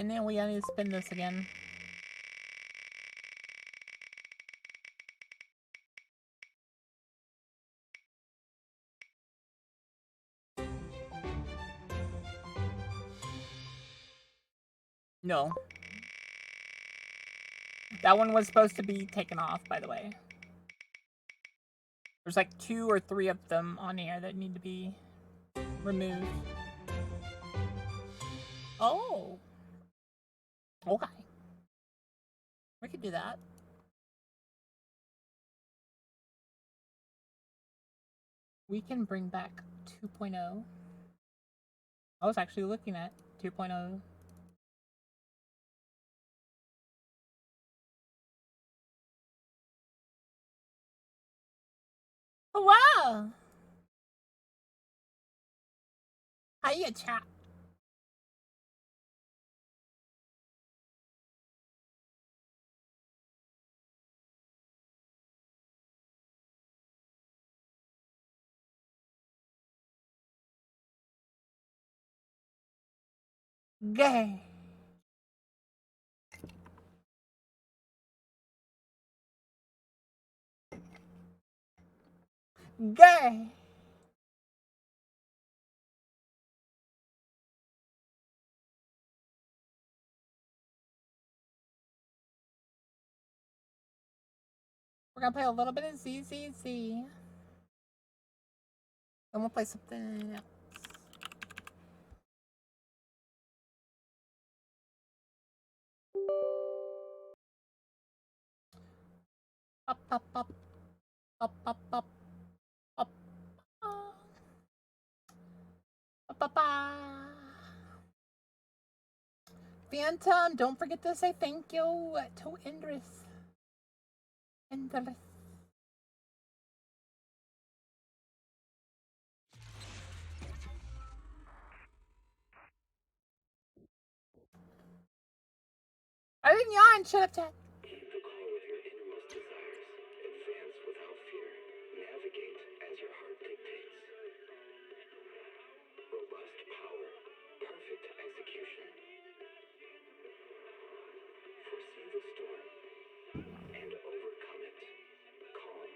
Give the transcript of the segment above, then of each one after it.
And then we gotta need to spin this again. No. That one was supposed to be taken off, by the way. There's like 2 or 3 of them on here that need to be removed. Oh. Okay. We could do that. We can bring back 2.0. I was actually looking at 2.0. Oh, wow! Hiya, chat. Gay. Gay. We're gonna play a little bit of ZZZ. Then we'll play something else. Up, up, up. Up, up, up. Up. Up, up, up. Phantom, don't forget to say thank you to Indris. Indris. I didn't yawn. Shut up, chat. Keep the call with your innermost desires. Advance without fear. Navigate as your heart dictates. Robust power. Perfect execution. Foresee the storm and overcome it. Calm.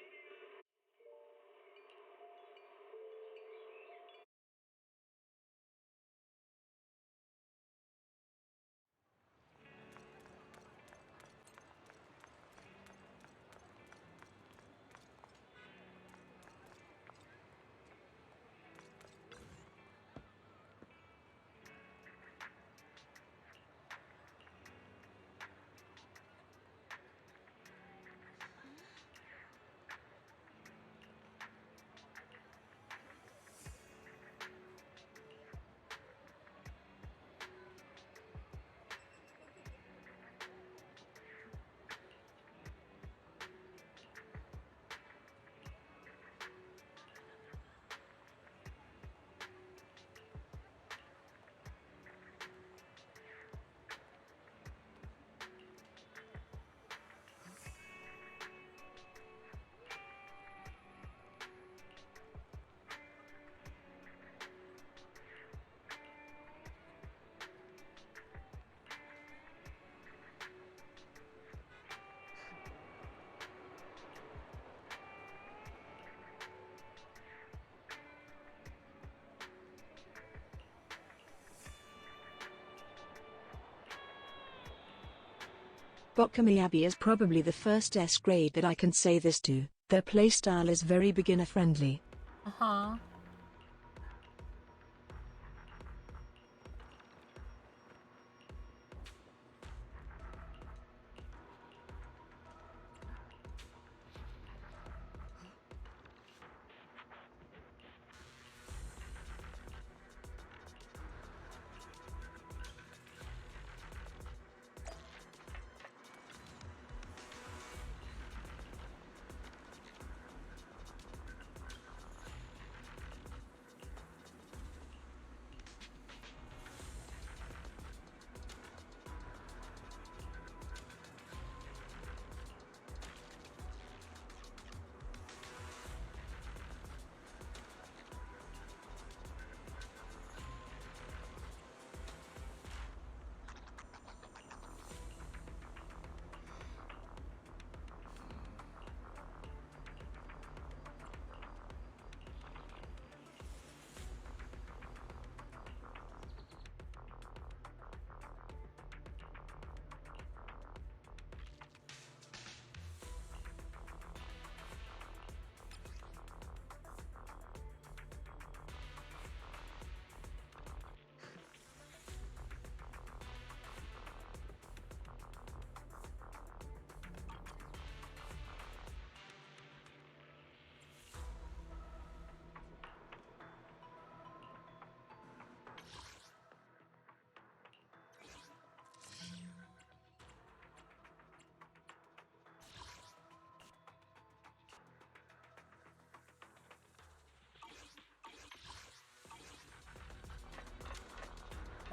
Baka is probably the first S grade that I can say this to. Their playstyle is very beginner friendly. Uh-huh.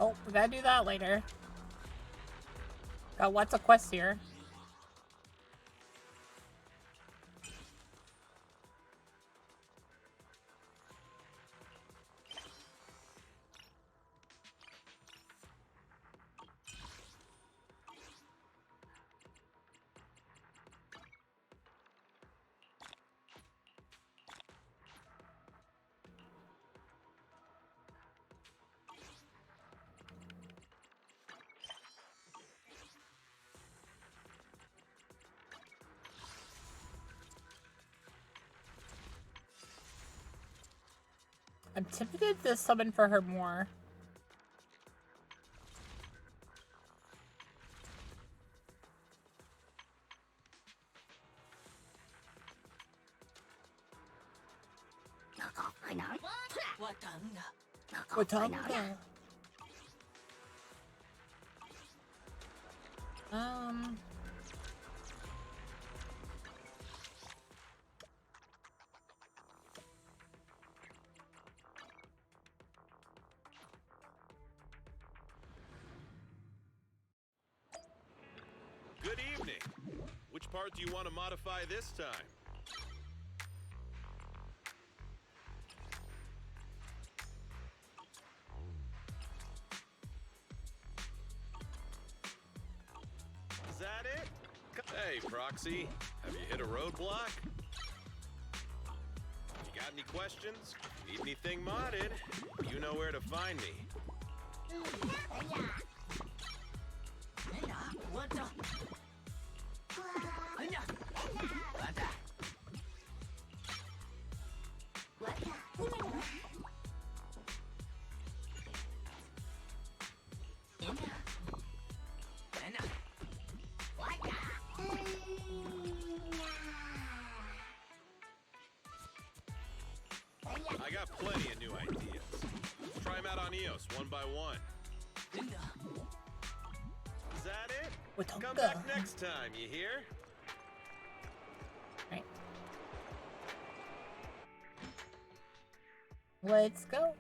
Oh, we gotta do that later. Got lots of quests here. I'm tempted to summon for her more. Watanga. Good evening. Which part do you want to modify this time? Is that it? Hey, Proxy. Have you hit a roadblock? You got any questions? Need anything modded? You know where to find me. I got plenty of new ideas. Let's try them out on EOS one by one. Is that it? Come back next time, you hear? Right. Let's go.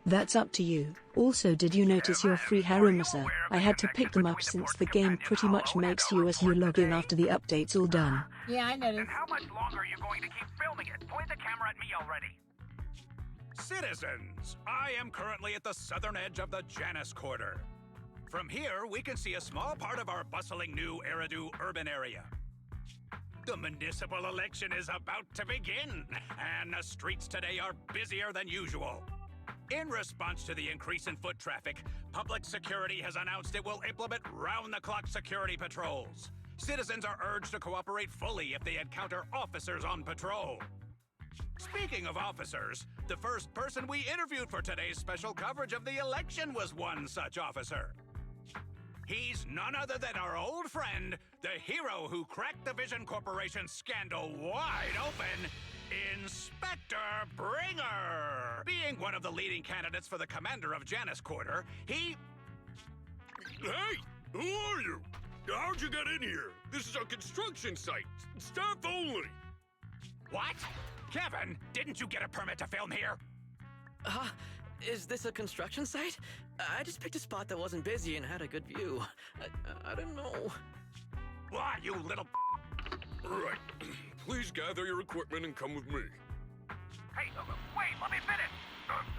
That's up to you. Also, did you notice your free Harumasa? I had to pick them up since the game pretty much makes you as you log in after the update's all done. Yeah, I noticed. And how much longer are you going to keep filming it? Point the camera at me already. Citizens, I am currently at the southern edge of the Janus Quarter. From here, we can see a small part of our bustling new Eridu urban area. The municipal election is about to begin, and the streets today are busier than usual. In response to the increase in foot traffic, public security has announced it will implement round-the-clock security patrols. Citizens are urged to cooperate fully if they encounter officers on patrol. Speaking of officers, the first person we interviewed for today's special coverage of the election was one such officer. He's none other than our old friend, the hero who cracked the Vision Corporation scandal wide open, Inspector Bringer! Being one of the leading candidates for the commander of Janus Quarter, he... Hey! Who are you? How'd you get in here? This is a construction site. Staff only. What? Kevin, didn't you get a permit to film here? Is this a construction site? I just picked a spot that wasn't busy and had a good view. I don't know. Why, you little... Right. Please gather your equipment and come with me. Hey, wait, let me finish.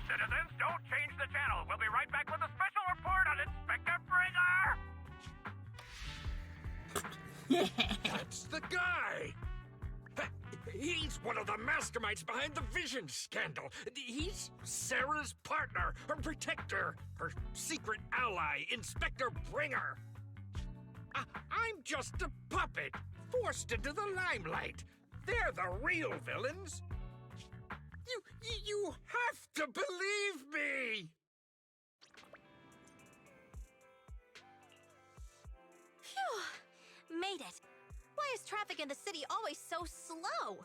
Citizens, don't change the channel. We'll be right back with a special report on Inspector Bringer. That's the guy! He's one of the masterminds behind the Vision scandal. He's Sarah's partner, her protector, her secret ally, Inspector Bringer. I'm just a puppet, forced into the limelight. They're the real villains. You have to believe me! Phew! Made it. Why is traffic in the city always so slow?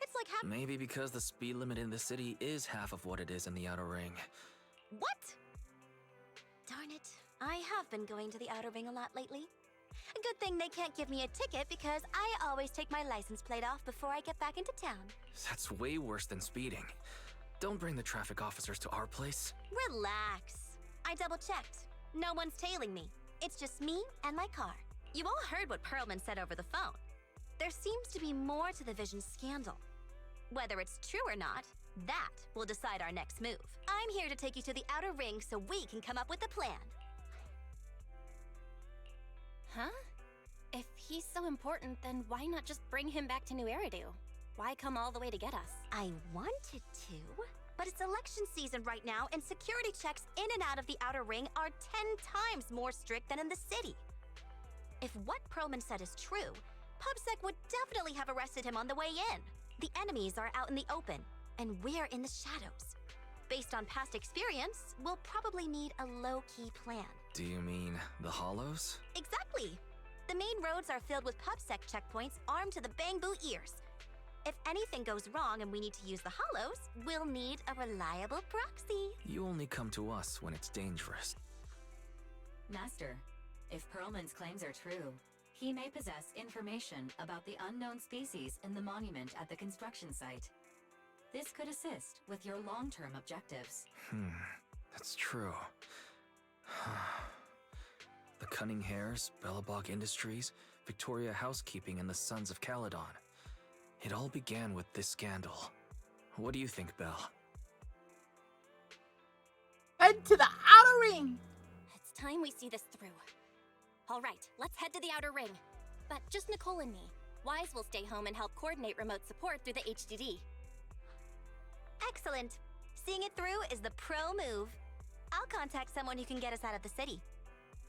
It's like Maybe because the speed limit in the city is half of what it is in the Outer Ring. What? Darn it. I have been going to the Outer Ring a lot lately. A good thing they can't give me a ticket because I always take my license plate off before I get back into town. That's way worse than speeding. Don't bring the traffic officers to our place. Relax. I double-checked. No one's tailing me. It's just me and my car. You all heard what Perlman said over the phone. There seems to be more to the Vision scandal. Whether it's true or not, that will decide our next move. I'm here to take you to the Outer Ring so we can come up with a plan. Huh? If he's so important, then why not just bring him back to New Eridu? Why come all the way to get us? I wanted to, but it's election season right now, and security checks in and out of the Outer Ring are 10 times more strict than in the city. If what Perlman said is true, PubSec would definitely have arrested him on the way in. The enemies are out in the open, and we're in the shadows. Based on past experience, we'll probably need a low-key plan. Do you mean the Hollows? Exactly! The main roads are filled with PubSec checkpoints armed to the bang-boo ears. If anything goes wrong and we need to use the Hollows, we'll need a reliable proxy. You only come to us when it's dangerous. Master, if Perlman's claims are true, he may possess information about the unknown species in the monument at the construction site. This could assist with your long-term objectives. That's true. The Cunning Hares, Bellabog Industries, Victoria Housekeeping, and the Sons of Caledon. It all began with this scandal. What do you think, Belle? Head to the Outer Ring! It's time we see this through. All right, let's head to the Outer Ring. But just Nicole and me. Wise will stay home and help coordinate remote support through the HDD. Excellent. Seeing it through is the pro move. I'll contact someone who can get us out of the city.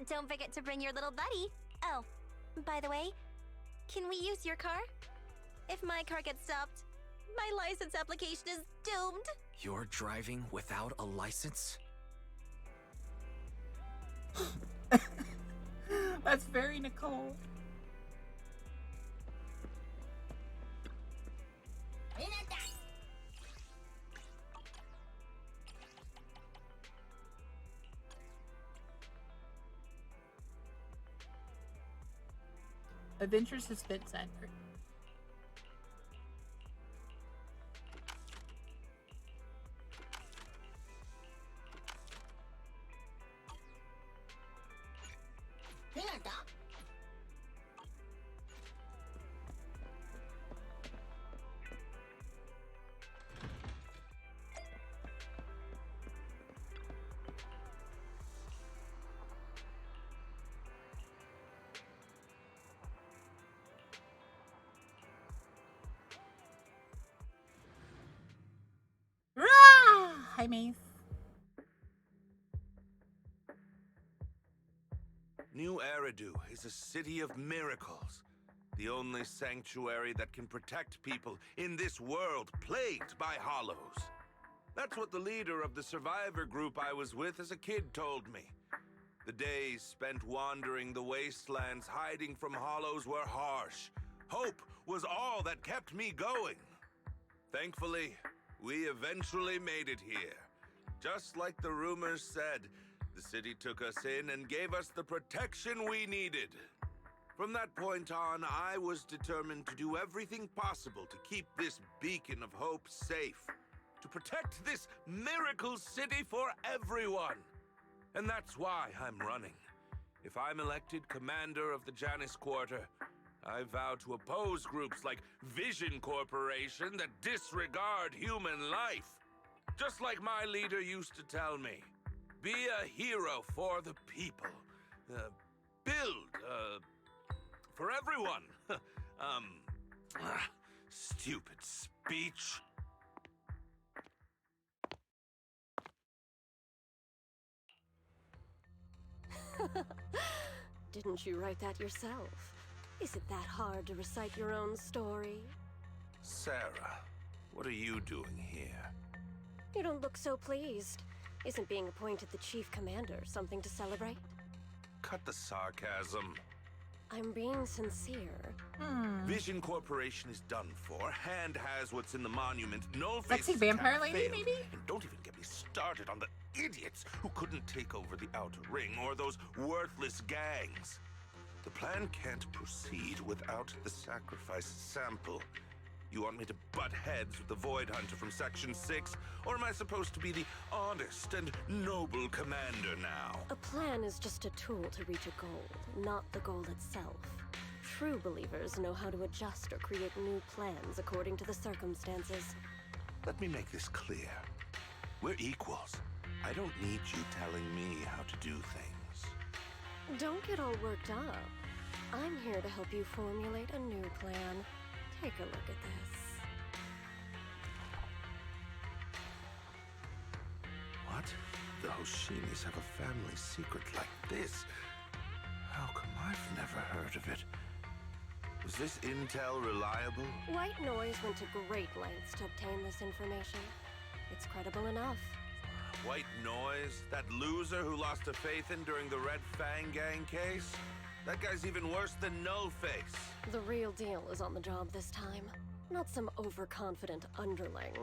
Don't forget to bring your little buddy. Oh, by the way, can we use your car? If my car gets stopped, my license application is doomed. You're driving without a license? That's very Nicole. Adventure Suspense Advert. Hi, Mace. New Eridu is a city of miracles. The only sanctuary that can protect people in this world plagued by hollows. That's what the leader of the survivor group I was with as a kid told me. The days spent wandering the wastelands hiding from hollows were harsh. Hope was all that kept me going. Thankfully, we eventually made it here. Just like the rumors said, the city took us in and gave us the protection we needed. From that point on, I was determined to do everything possible to keep this beacon of hope safe. To protect this miracle city for everyone. And that's why I'm running. If I'm elected commander of the Janus Quarter, I vow to oppose groups like Vision Corporation that disregard human life. Just like my leader used to tell me, be a hero for the people. Build, for everyone. Stupid speech. Didn't you write that yourself? Is it that hard to recite your own story? Sarah, what are you doing here? You don't look so pleased. Isn't being appointed the chief commander something to celebrate? Cut the sarcasm. I'm being sincere. Vision Corporation is done for. Hand has what's in the monument. No Sexy face vampire lady, maybe? And don't even get me started on the idiots who couldn't take over the Outer Ring or those worthless gangs. The plan can't proceed without the sacrifice sample. You want me to butt heads with the Void Hunter from Section 6? Or am I supposed to be the honest and noble commander now? A plan is just a tool to reach a goal, not the goal itself. True believers know how to adjust or create new plans according to the circumstances. Let me make this clear. We're equals. I don't need you telling me how to do things. Don't get all worked up. I'm here to help you formulate a new plan. Take a look at this. What? The Hoshinis have a family secret like this? How come I've never heard of it? Was this intel reliable? White Noise went to great lengths to obtain this information. It's credible enough. White Noise? That loser who lost a faith in during the Red Fang Gang case? That guy's even worse than Nullface. The real deal is on the job this time, not some overconfident underling.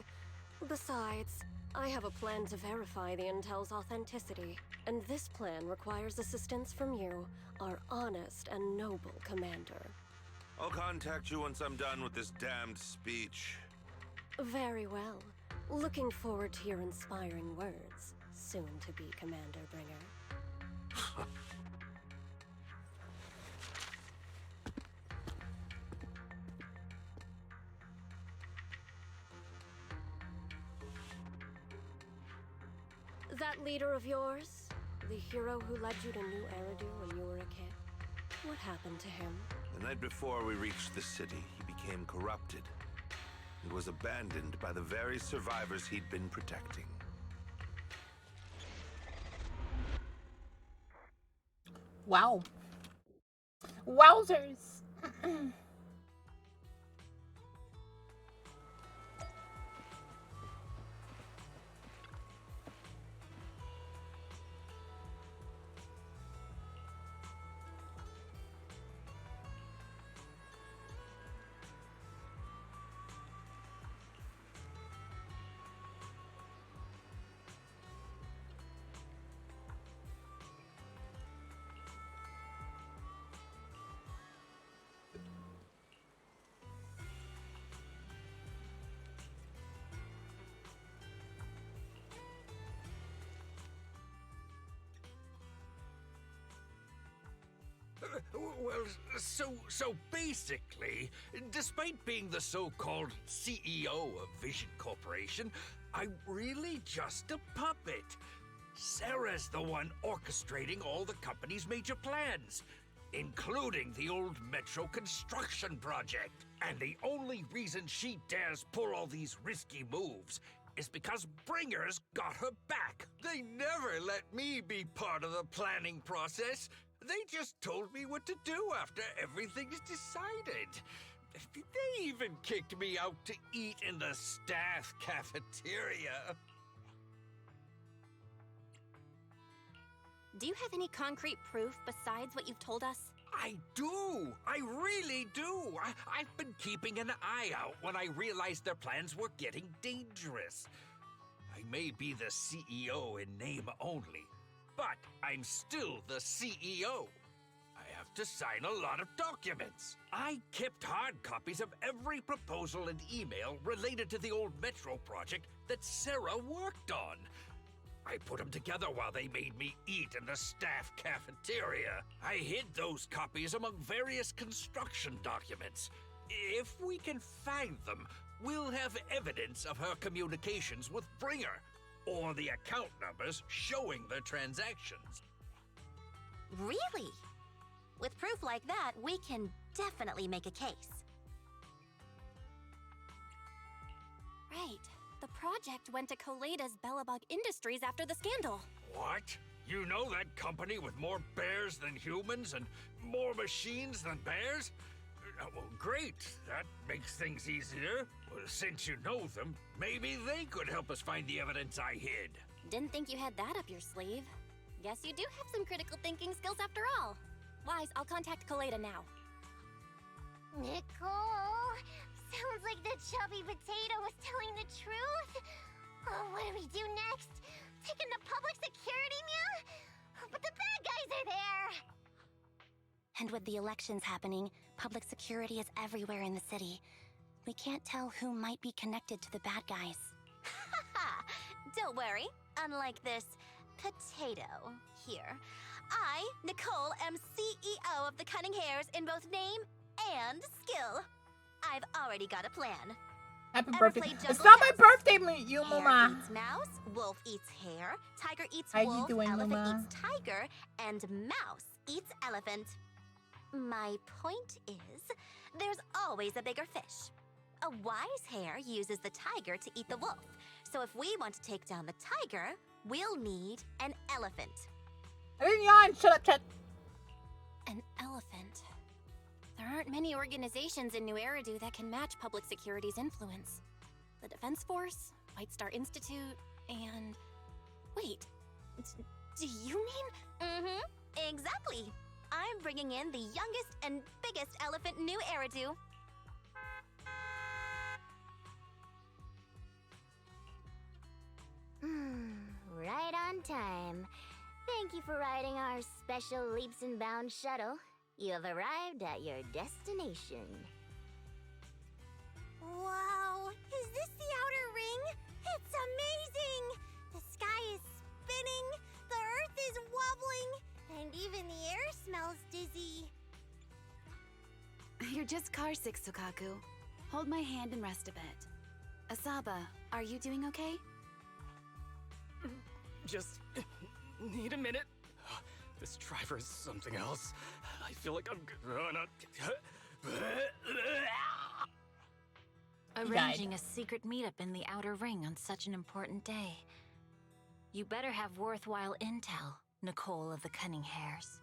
Besides, I have a plan to verify the intel's authenticity, and this plan requires assistance from you, our honest and noble commander. I'll contact you once I'm done with this damned speech. Very well. Looking forward to your inspiring words, soon to be Commander Bringer. That leader of yours, the hero who led you to New Eridu when you were a kid, what happened to him? The night before we reached the city, he became corrupted and was abandoned by the very survivors he'd been protecting. Wow. Wowzers. Well, so basically, despite being the so-called CEO of Vision Corporation, I'm really just a puppet. Sarah's the one orchestrating all the company's major plans, including the old metro construction project. And the only reason she dares pull all these risky moves is because Bringer's got her back. They never let me be part of the planning process. They just told me what to do after everything's decided. They even kicked me out to eat in the staff cafeteria. Do you have any concrete proof besides what you've told us? I do! I really do! I've been keeping an eye out when I realized their plans were getting dangerous. I may be the CEO in name only, but I'm still the CEO. I have to sign a lot of documents. I kept hard copies of every proposal and email related to the old Metro project that Sarah worked on. I put them together while they made me eat in the staff cafeteria. I hid those copies among various construction documents. If we can find them, we'll have evidence of her communications with Bringer, or the account numbers showing the transactions. Really? With proof like that, we can definitely make a case. Right. The project went to Koleda's Bellabug Industries after the scandal. What? You know that company with more bears than humans and more machines than bears? Well, great. That makes things easier. Well, since you know them, maybe they could help us find the evidence I hid. Didn't think you had that up your sleeve. Guess you do have some critical thinking skills after all. Wise, I'll contact Kaleda now. Nicole, sounds like the chubby potato was telling the truth. Oh, what do we do next? Take him to public security, Mia? But the bad guys are there. And with the elections happening, public security is everywhere in the city. We can't tell who might be connected to the bad guys. Haha! Don't worry. Unlike this potato here, I, Nicole, am CEO of the Cunning Hares in both name and skill. I've already got a plan. Happy Ever birthday. played It's Jungle not my House? birthday, you Hare Muma. eats mouse, wolf eats hare, tiger eats How you wolf, doing, elephant Mama? eats tiger, and mouse eats elephant. My point is, there's always a bigger fish. A wise hare uses the tiger to eat the wolf. So if we want to take down the tiger, we'll need an elephant. I didn't yawn. Shut up, Chet. An elephant. There aren't many organizations in New Eridu that can match public security's influence. The Defense Force, White Star Institute, and... Wait, do you mean... Mm-hmm, exactly. I'm bringing in the youngest and biggest elephant in New Eridu. Right on time. Thank you for riding our special leaps and bounds shuttle. You have arrived at your destination. Wow, is this the outer ring? It's amazing! The sky is spinning, the earth is wobbling, and even the air smells dizzy. You're just car sick, Sokaku. Hold my hand and rest a bit. Asaba, are you doing okay? Just need a minute. This driver is something else. I feel like I'm gonna... Arranging a secret meetup in the Outer Ring on such an important day. You better have worthwhile intel, Nicole of the Cunning Hares.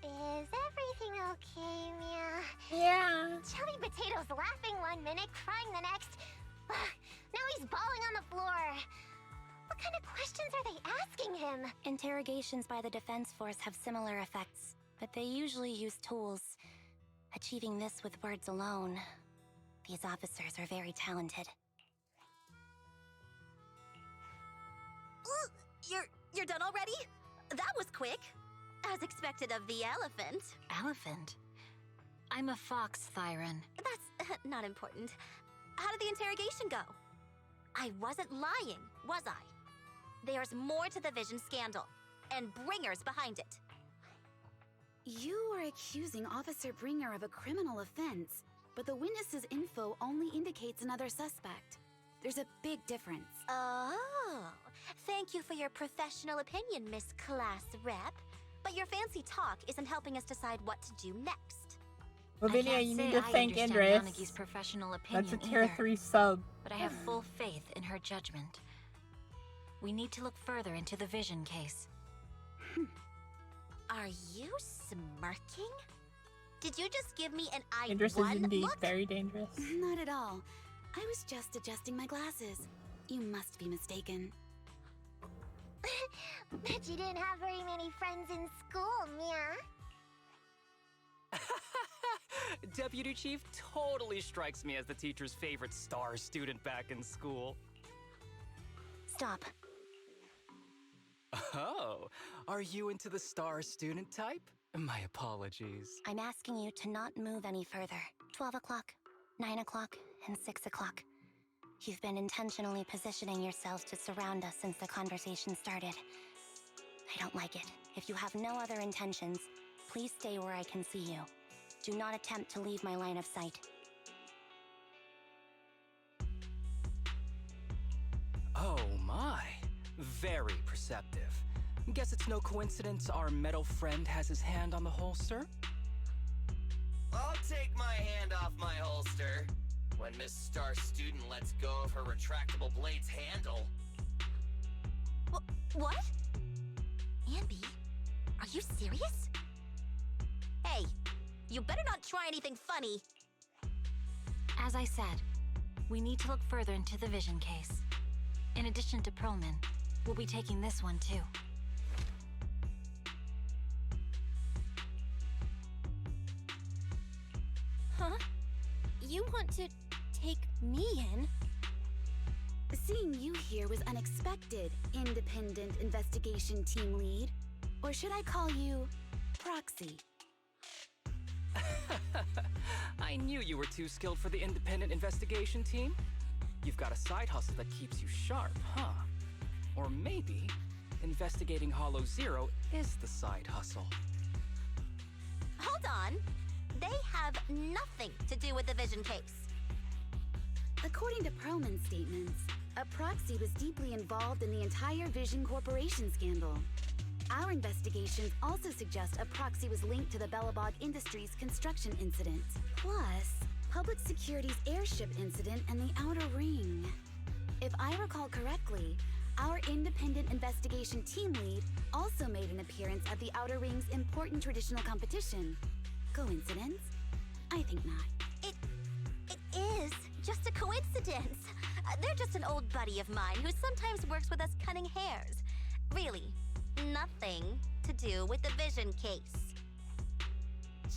Is everything okay, Mia? Yeah. Chubby Potato's laughing one minute, crying the next. Now he's bawling on the floor. What kind of questions are they asking him? Interrogations by the Defense Force have similar effects, but they usually use tools. Achieving this with words alone. These officers are very talented. You're done already? That was quick. As expected of the elephant. Elephant? I'm a fox, Thyron. That's not important. How did the interrogation go? I wasn't lying, was I? There's more to the Vision scandal, and Bringer's behind it. You are accusing Officer Bringer of a criminal offense, but the witness's info only indicates another suspect. There's a big difference. Oh, thank you for your professional opinion, Miss Class Rep. But your fancy talk isn't helping us decide what to do next. Lavinia, you need to thank Yannagi's Indris. professional opinion That's a tier either, 3 sub. but I have full faith in her judgment. We need to look further into the Vision case. Are you smirking? Did you just give me an I Dangerous is won indeed look? very dangerous. Not at all. I was just adjusting my glasses. You must be mistaken. Bet you didn't have very many friends in school, Mia. Deputy Chief totally strikes me as the teacher's favorite star student back in school. Stop. Oh, are you into the star student type? My apologies. I'm asking you to not move any further. 12 o'clock, 9 o'clock, and 6 o'clock. You've been intentionally positioning yourselves to surround us since the conversation started. I don't like it. If you have no other intentions, please stay where I can see you. Do not attempt to leave my line of sight. Oh my, very perceptive. Guess it's no coincidence our metal friend has his hand on the holster? I'll take my hand off my holster when Miss Star Student lets go of her retractable blade's handle. What? Ambi, are you serious? Hey, you better not try anything funny. As I said, we need to look further into the vision case. In addition to Perlman, we'll be taking this one too. Huh? You want to take me in? Seeing you here was unexpected, independent investigation team lead. Or should I call you Proxy? I knew you were too skilled for the independent investigation team. You've got a side hustle that keeps you sharp, huh? Or maybe investigating Hollow Zero is the side hustle. Hold on. They have nothing to do with the vision case. According to Perlman's statements, a Proxy was deeply involved in the entire Vision Corporation scandal. Our investigations also suggest a Proxy was linked to the Belobog Industries construction incident, plus Public Security's airship incident and the Outer Ring. If I recall correctly, our independent investigation team lead also made an appearance at the Outer Ring's important traditional competition. Coincidence? I think not. It is just a coincidence. They're just an old buddy of mine who sometimes works with us cutting hairs. Really, nothing to do with the vision case.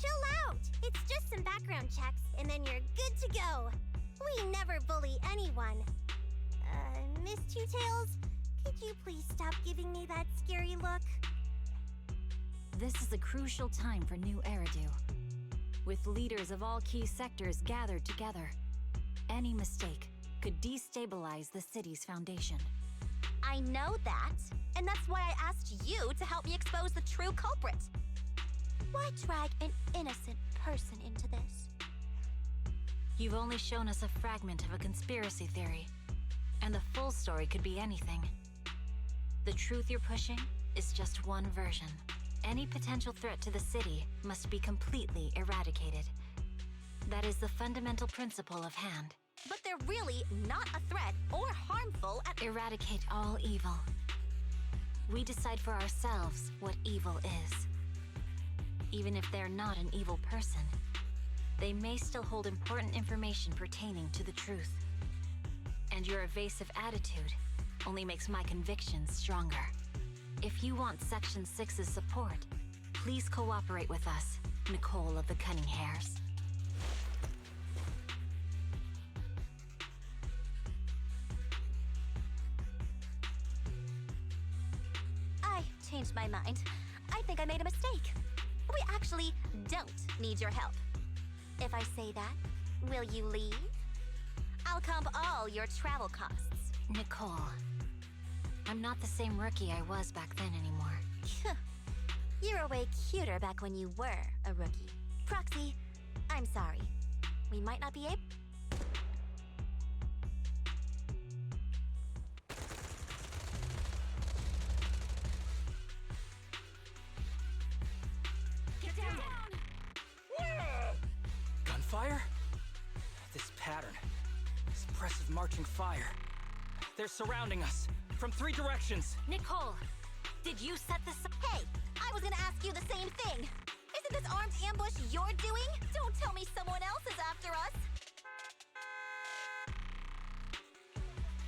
Chill out! It's just some background checks, and then you're good to go. We never bully anyone. Miss Two Tails, could you please stop giving me that scary look? This is a crucial time for New Eridu. With leaders of all key sectors gathered together, any mistake could destabilize the city's foundation. I know that, and that's why I asked you to help me expose the true culprit. Why drag an innocent person into this? You've only shown us a fragment of a conspiracy theory, and the full story could be anything. The truth you're pushing is just one version. Any potential threat to the city must be completely eradicated. That is the fundamental principle of Hand. But they're really not a threat or harmful at— Eradicate all evil. We decide for ourselves what evil is. Even if they're not an evil person, they may still hold important information pertaining to the truth. And your evasive attitude only makes my convictions stronger. If you want Section 6's support, please cooperate with us, Nicole of the Cunning Hairs. I changed my mind. I think I made a mistake. We actually don't need your help. If I say that, will you leave? I'll comp all your travel costs. Nicole, I'm not the same rookie I was back then anymore. You were way cuter back when you were a rookie. Proxy, I'm sorry. We might not be able— Get down! Gunfire? This pattern. This impressive marching fire. They're surrounding us from 3 directions. Nicole, did you set this up? Hey, I was gonna ask you the same thing. Isn't this armed ambush you're doing? Don't tell me someone else is after us!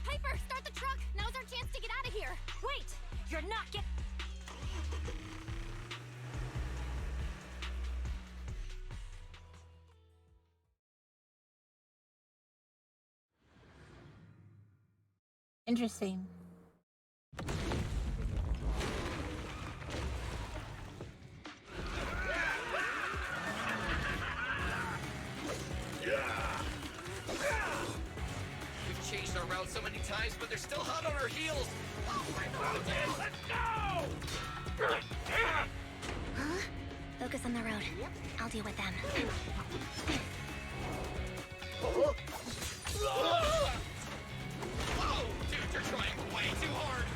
Piper, start the truck! Now's our chance to get out of here! Wait! You're not get- Interesting. We've changed our route so many times, but they're still hot on our heels. Oh my God! Let's go! Huh? Focus on the road. I'll deal with them. Whoa! Dude, you're trying way too hard!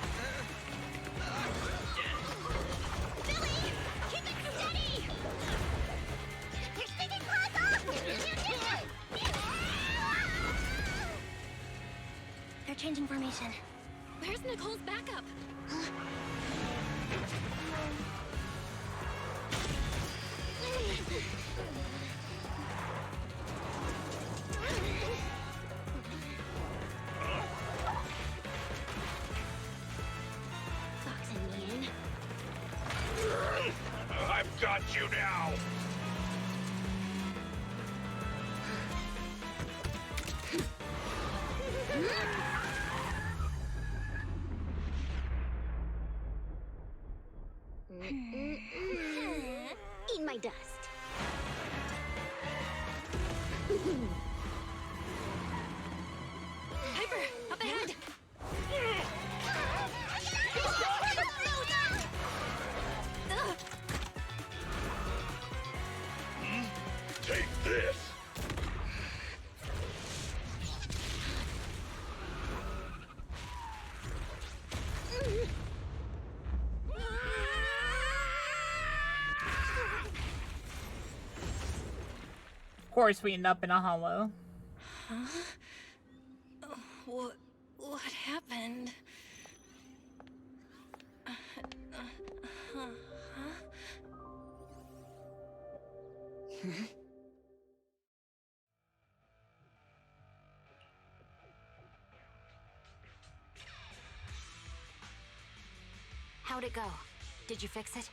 Billy! Keep it steady! You're sticking claws off! They're changing formation. Where's Nicole's backup? I've got you now! Eat my dust. Piper, up ahead! Take this! Of course, we end up in a hollow. Huh? What happened? How'd it go? Did you fix it?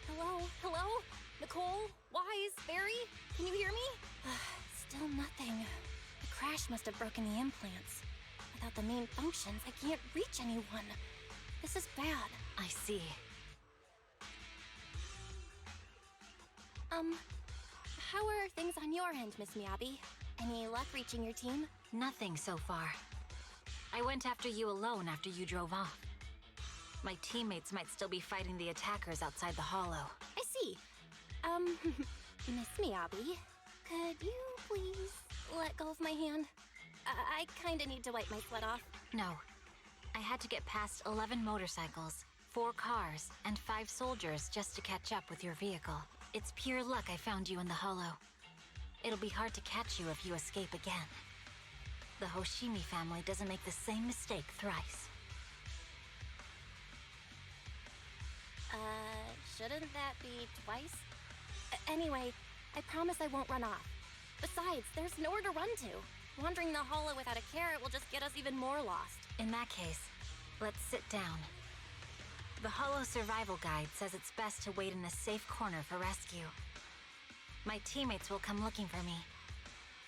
Hello? Hello? Nicole? Wise? Barry? Can you hear me? Still nothing. The crash must have broken the implants. Without the main functions, I can't reach anyone. This is bad. I see. How are things on your end, Miss Miyabi? Any luck reaching your team? Nothing so far. I went after you alone after you drove off. My teammates might still be fighting the attackers outside the hollow. I see. Miss Miyabi, could you please let go of my hand? I kinda need to wipe my sweat off. No. I had to get past 11 motorcycles, 4 cars, and 5 soldiers just to catch up with your vehicle. It's pure luck I found you in the hollow. It'll be hard to catch you if you escape again. The Hoshimi family doesn't make the same mistake thrice. Shouldn't that be twice? Anyway, I promise I won't run off. Besides, there's nowhere to run to. Wandering the hollow without a carrot will just get us even more lost. In that case, let's sit down. The Hollow Survival Guide says it's best to wait in a safe corner for rescue. My teammates will come looking for me.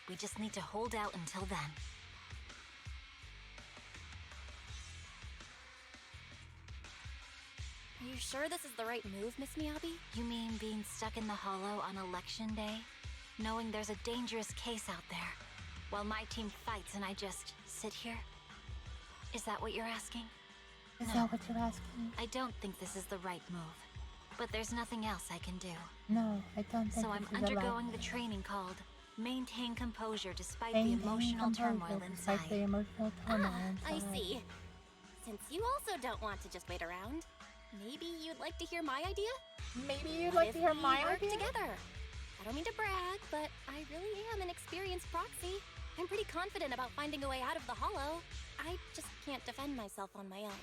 We just need to hold out until then. Are you sure this is the right move, Miss Miyabi? You mean being stuck in the hollow on election day? Knowing there's a dangerous case out there, while my team fights and I just sit here? Is that what you're asking? Is that what you're asking? I don't think this is the right move. But there's nothing else I can do. No, I don't think So I'm this is undergoing allowed. the training called Maintain Composure Despite Maintain the Emotional composure Turmoil despite Inside. the emotional turmoil I inside. see. Since you also don't want to just wait around, maybe you'd like to hear my idea? Maybe you'd What like if to hear we my work idea? together? I don't mean to brag, but I really am an experienced proxy. I'm pretty confident about finding a way out of the hollow. I just can't defend myself on my own.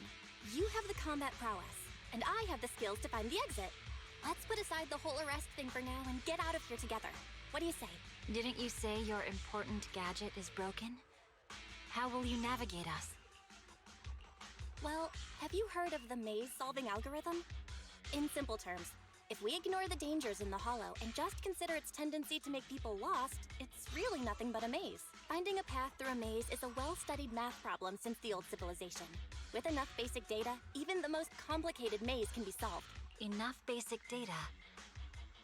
You have the combat prowess, and I have the skills to find the exit. Let's put aside the whole arrest thing for now and get out of here together. What do you say? Didn't you say your important gadget is broken? How will you navigate us? Well, have you heard of the maze-solving algorithm? In simple terms, if we ignore the dangers in the Hollow and just consider its tendency to make people lost, it's really nothing but a maze. Finding a path through a maze is a well-studied math problem since the old civilization. With enough basic data, even the most complicated maze can be solved. Enough basic data?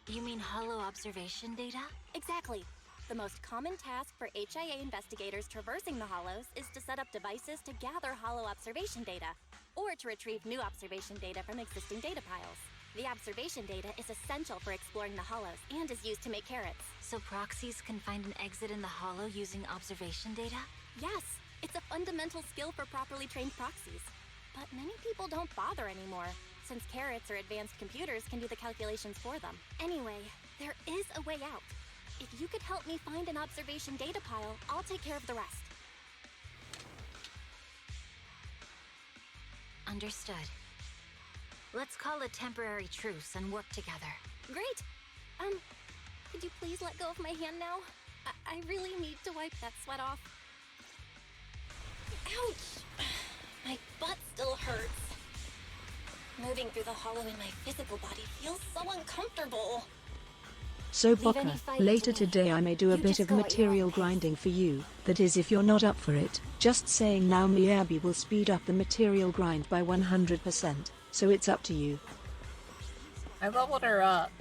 You mean Hollow observation data? Exactly. The most common task for HIA investigators traversing the Hollows is to set up devices to gather Hollow observation data, or to retrieve new observation data from existing data piles. The observation data is essential for exploring the Hollows and is used to make carrots. So proxies can find an exit in the Hollow using observation data? Yes, it's a fundamental skill for properly trained proxies. But many people don't bother anymore, since carrots or advanced computers can do the calculations for them. Anyway, there is a way out. If you could help me find an observation data pile, I'll take care of the rest. Understood. Let's call a temporary truce and work together. Great! Could you please let go of my hand now? I really need to wipe that sweat off. Ouch! My butt still hurts. Moving through the Hollow in my physical body feels so uncomfortable. So Baka, later today I may do a bit of material grinding for you, that is if you're not up for it. Just saying now Miyabi will speed up the material grind by 100%, so it's up to you. I leveled her up.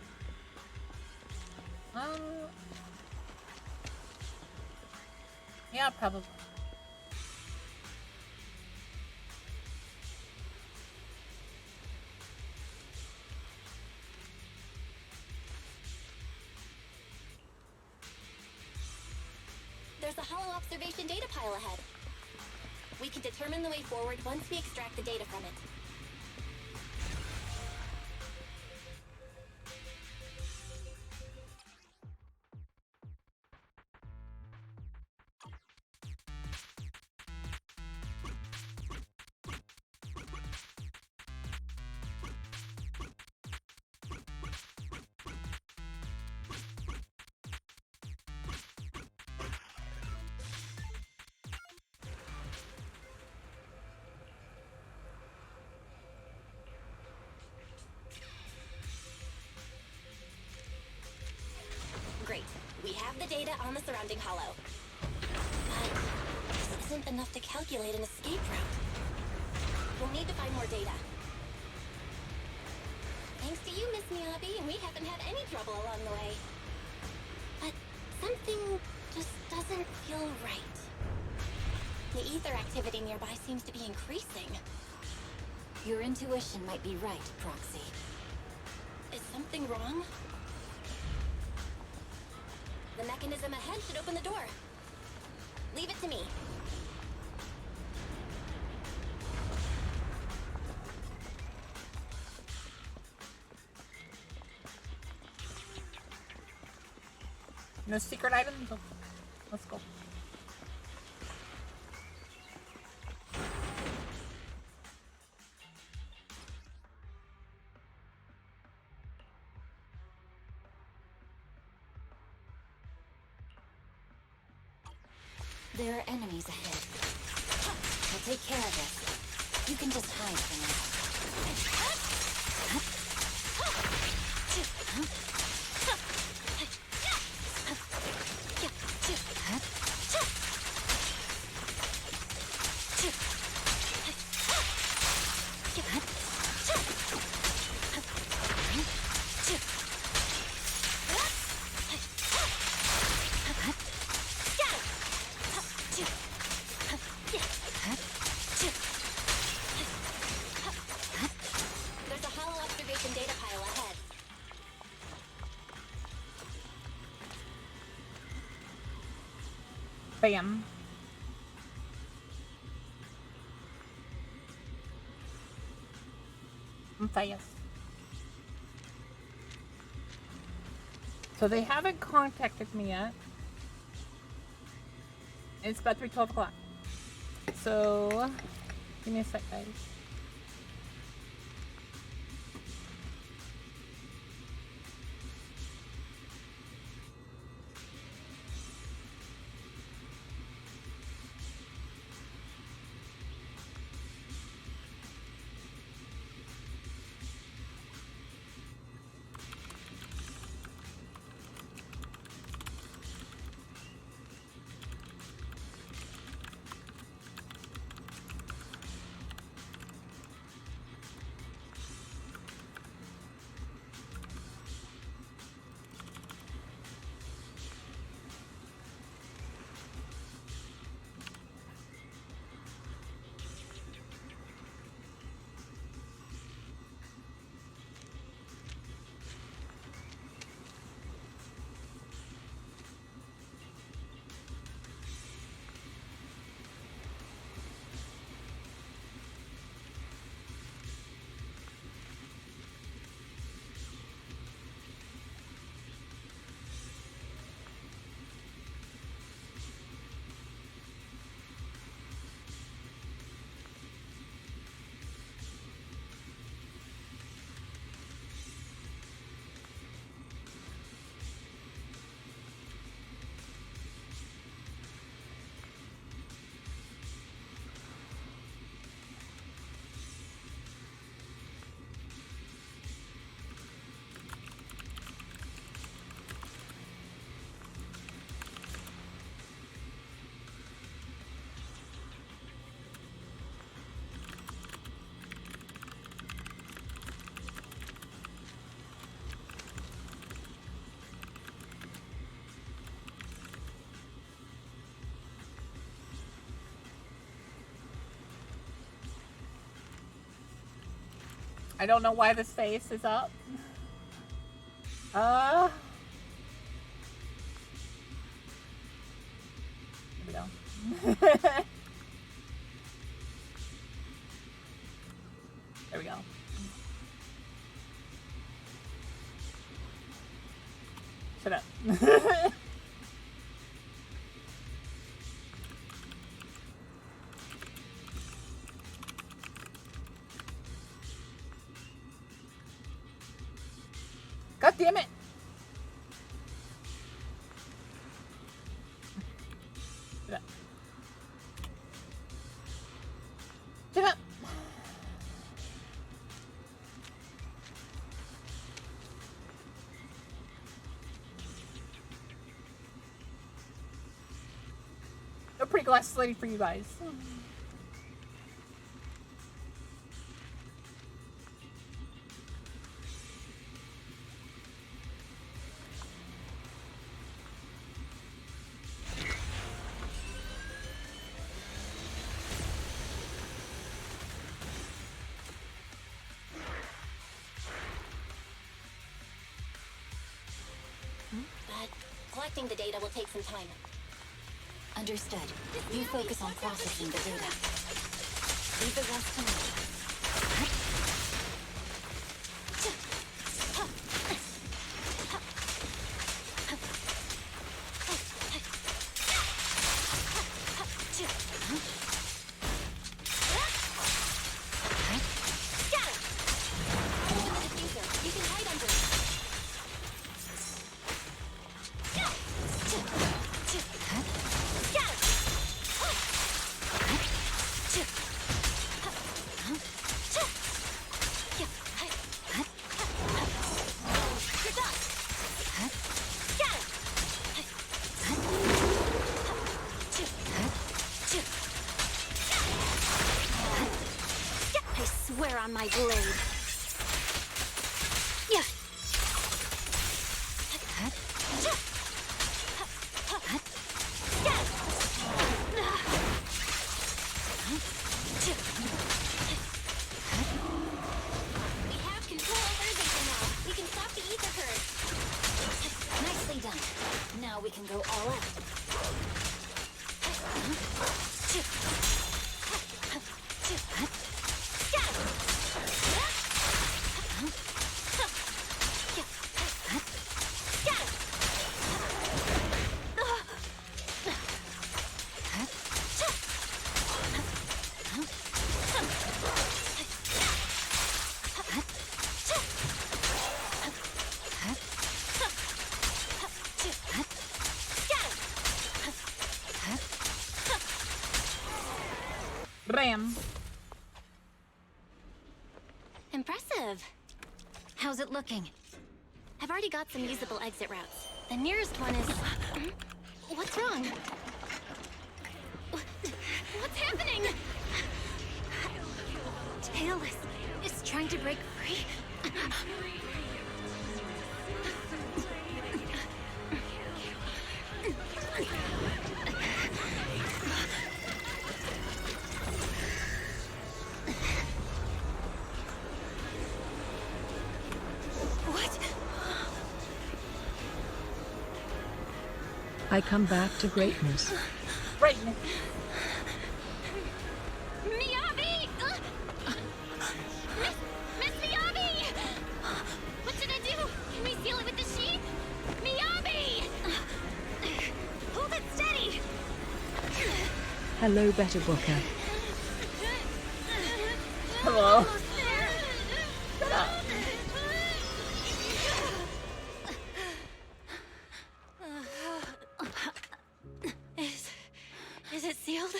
Yeah, probably. There's a Hollow observation data pile ahead. We can determine the way forward once we extract the data from it. Great. We have the data on the surrounding Hollow. But this isn't enough to calculate an escape route. We'll need to find more data. Thanks to you, Miss Miyabi, we haven't had any trouble along the way. But something just doesn't feel right. The ether activity nearby seems to be increasing. Your intuition might be right, Proxy. Is something wrong? The mechanism ahead should open the door. Leave it to me. No secret items? Oh, let's go. There are enemies ahead. We'll take care of this. You can just hide for now. There's a Hollow observation data pile ahead. Bam. Fast. So they haven't contacted me yet. It's about 12 o'clock. So, give me a sec, guys. I don't know why this face is up. Here we go. There we go. Shut up. God damn it! Shut up. Shut up! No pretty glass lady for you guys. But collecting the data will take some time. Understood. You focus on processing the data. Leave the rest to me. On my blade. Yeah. We have control over everything now. We can stop the ether curve. Nicely done. Now we can go all out. Bam. Impressive. How's it looking? I've already got some usable exit routes. The nearest one is... What's wrong? What's happening? Tailless is trying to break free. I come back to greatness. Greatness. Miyabi! Miss Miyabi! What should I do? Can we seal it with the sheet? Miyabi! Hold it steady! Hello, Better Booker. Hello. Is it sealed?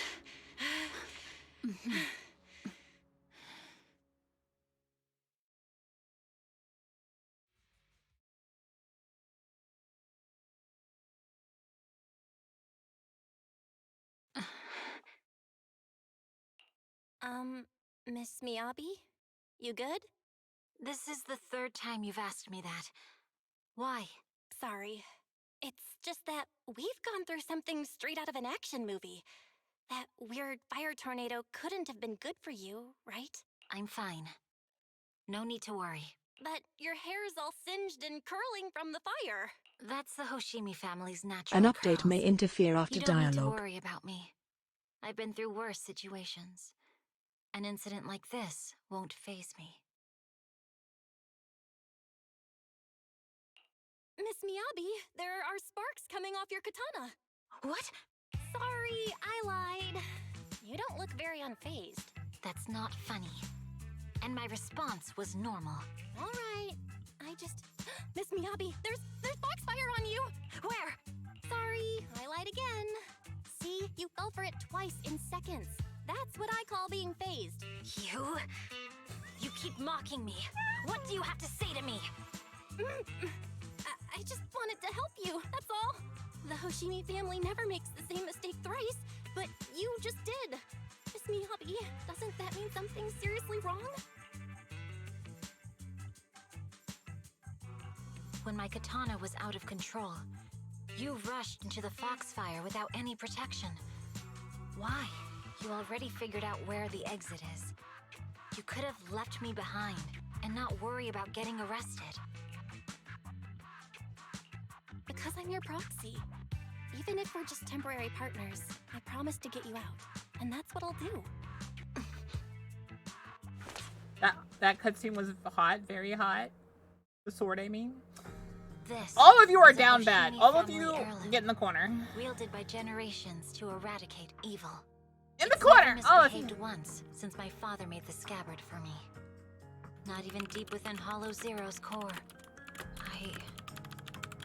Miss Miyabi? You good? This is the third time you've asked me that. Why? Sorry. It's just that we've gone through something straight out of an action movie. That weird fire tornado couldn't have been good for you, right? I'm fine. No need to worry. But your hair's all singed and curling from the fire. That's the Hoshimi family's natural An update curls. may interfere after You don't need to dialogue. worry about me. I've been through worse situations. An incident like this won't faze me. Miss Miyabi, there are sparks coming off your katana. What? Sorry, I lied. You don't look very unfazed. That's not funny. And my response was normal. All right. I just... Miss Miyabi, there's foxfire on you! Where? Sorry, I lied again. See, you fell for it twice in seconds. That's what I call being phased. You keep mocking me. What do you have to say to me? I just wanted to help you, that's all. The Hoshimi family never makes the same mistake thrice, but you just did. Miss Miyabi, doesn't that mean something's seriously wrong? When my katana was out of control, you rushed into the foxfire without any protection. Why? You already figured out where the exit is. You could have left me behind and not worry about getting arrested. Because I'm your proxy. Even if we're just temporary partners, I promise to get you out. And that's what I'll do. That cutscene was hot, very hot. The sword, I mean. This all of you are is a down bad. Hoshimi All of family you heirloom, get in the corner. wielded by generations to eradicate evil. In the It's corner! never All of you. misbehaved once since my father made the scabbard for me. Not even deep within Hollow Zero's core. I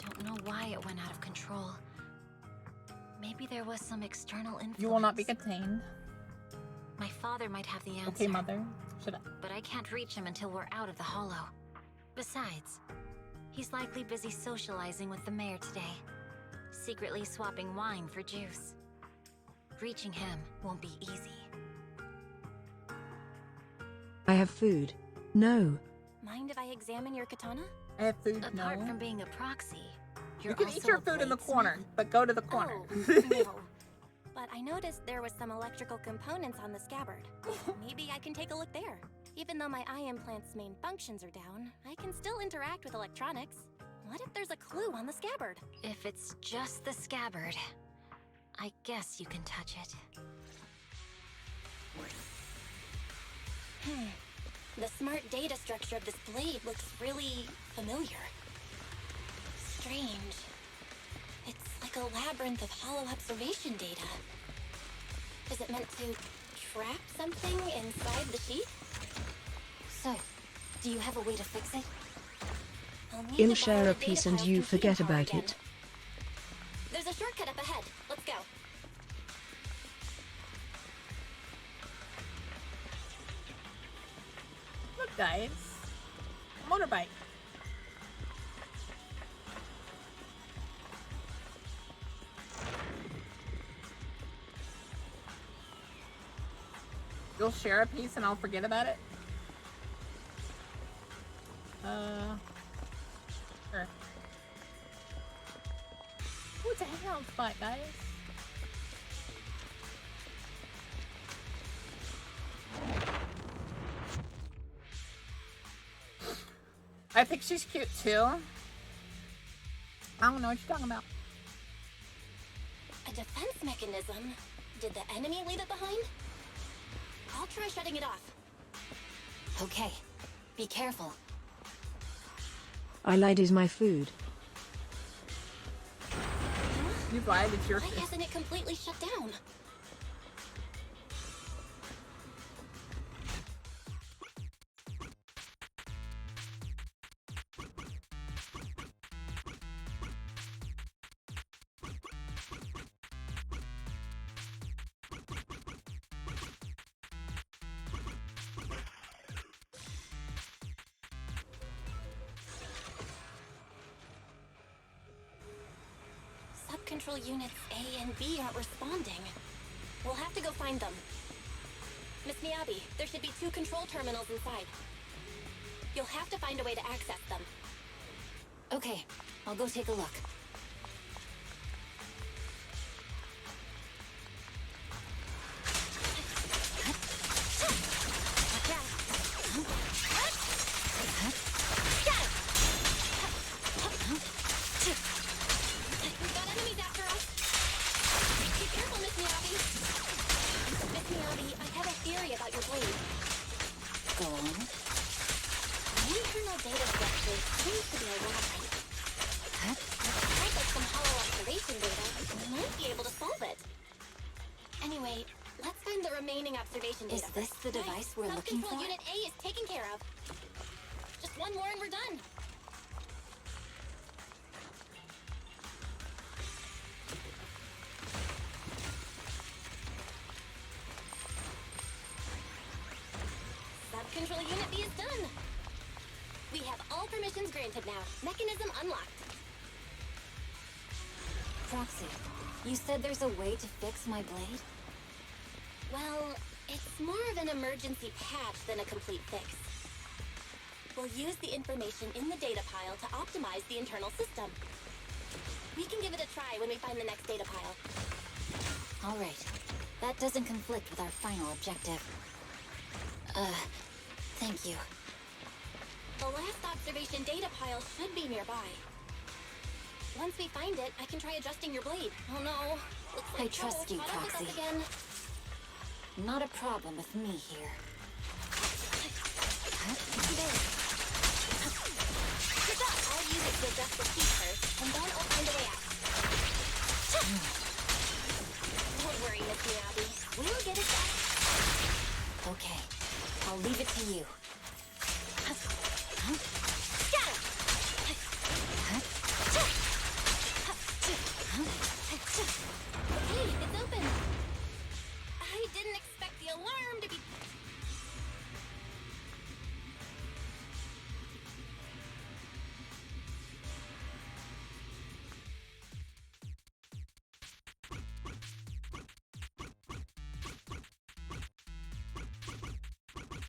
don't know why it went out of control. Maybe there was some external influence. You will not be contained. My father might have the answer. Okay, mother. Shut up. But I can't reach him until we're out of the Hollow. Besides, he's likely busy socializing with the mayor today, secretly swapping wine for juice. Reaching him won't be easy. I have food. No. Mind if I examine your katana? I have food, Apart no. from being a proxy, You you're can also eat your a food in the bladesmith. corner, but go to the corner. Oh, no. But I noticed there was some electrical components on the scabbard. Maybe I can take a look there. Even though my eye implant's main functions are down, I can still interact with electronics. What if there's a clue on the scabbard? If it's just the scabbard, I guess you can touch it. The smart data structure of this blade looks really familiar. Strange. It's like a labyrinth of hollow observation data. Is it meant to trap something inside the sheath? So, do you have a way to fix it? I'll need He'll to share borrow a the piece data and file's you computing forget power about again. it. There's a shortcut up ahead. Let's go. Look, guys. A motorbike. You'll share a piece and I'll forget about it? Sure. Ooh, it's a hangout spot, guys. I think she's cute too. I don't know what you're talking about. A defense mechanism? Did the enemy leave it behind? I'll try shutting it off. Okay, be careful. I lied is my food. You lied, it's your Why food. hasn't it completely shut down? Control units A and B aren't responding. We'll have to go find them. Miss Miyabi, there should be 2 control terminals inside. You'll have to find a way to access them. Okay, I'll go take a look. remaining observation Is data. this the device we're looking for? Self-control unit A is taken care of. Just one more and we're done. Self-control unit B is done. We have all permissions granted now. Mechanism unlocked. Proxy, you said there's a way to fix my blade? Well, it's more of an emergency patch than a complete fix. We'll use the information in the data pile to optimize the internal system. We can give it a try when we find the next data pile. All right. That doesn't conflict with our final objective. Thank you. The last observation data pile should be nearby. Once we find it, I can try adjusting your blade. Oh no. Looks like I trust you, trouble caught up with us Proxy. again. Not a problem with me here. There. Good job. I'll use it to adjust the key first, and then I'll find a way out. Don't worry, Miss Miyabi. We'll get it done. Okay. I'll leave it to you. Got it! Hey, it's open. I didn't expect the alarm to be...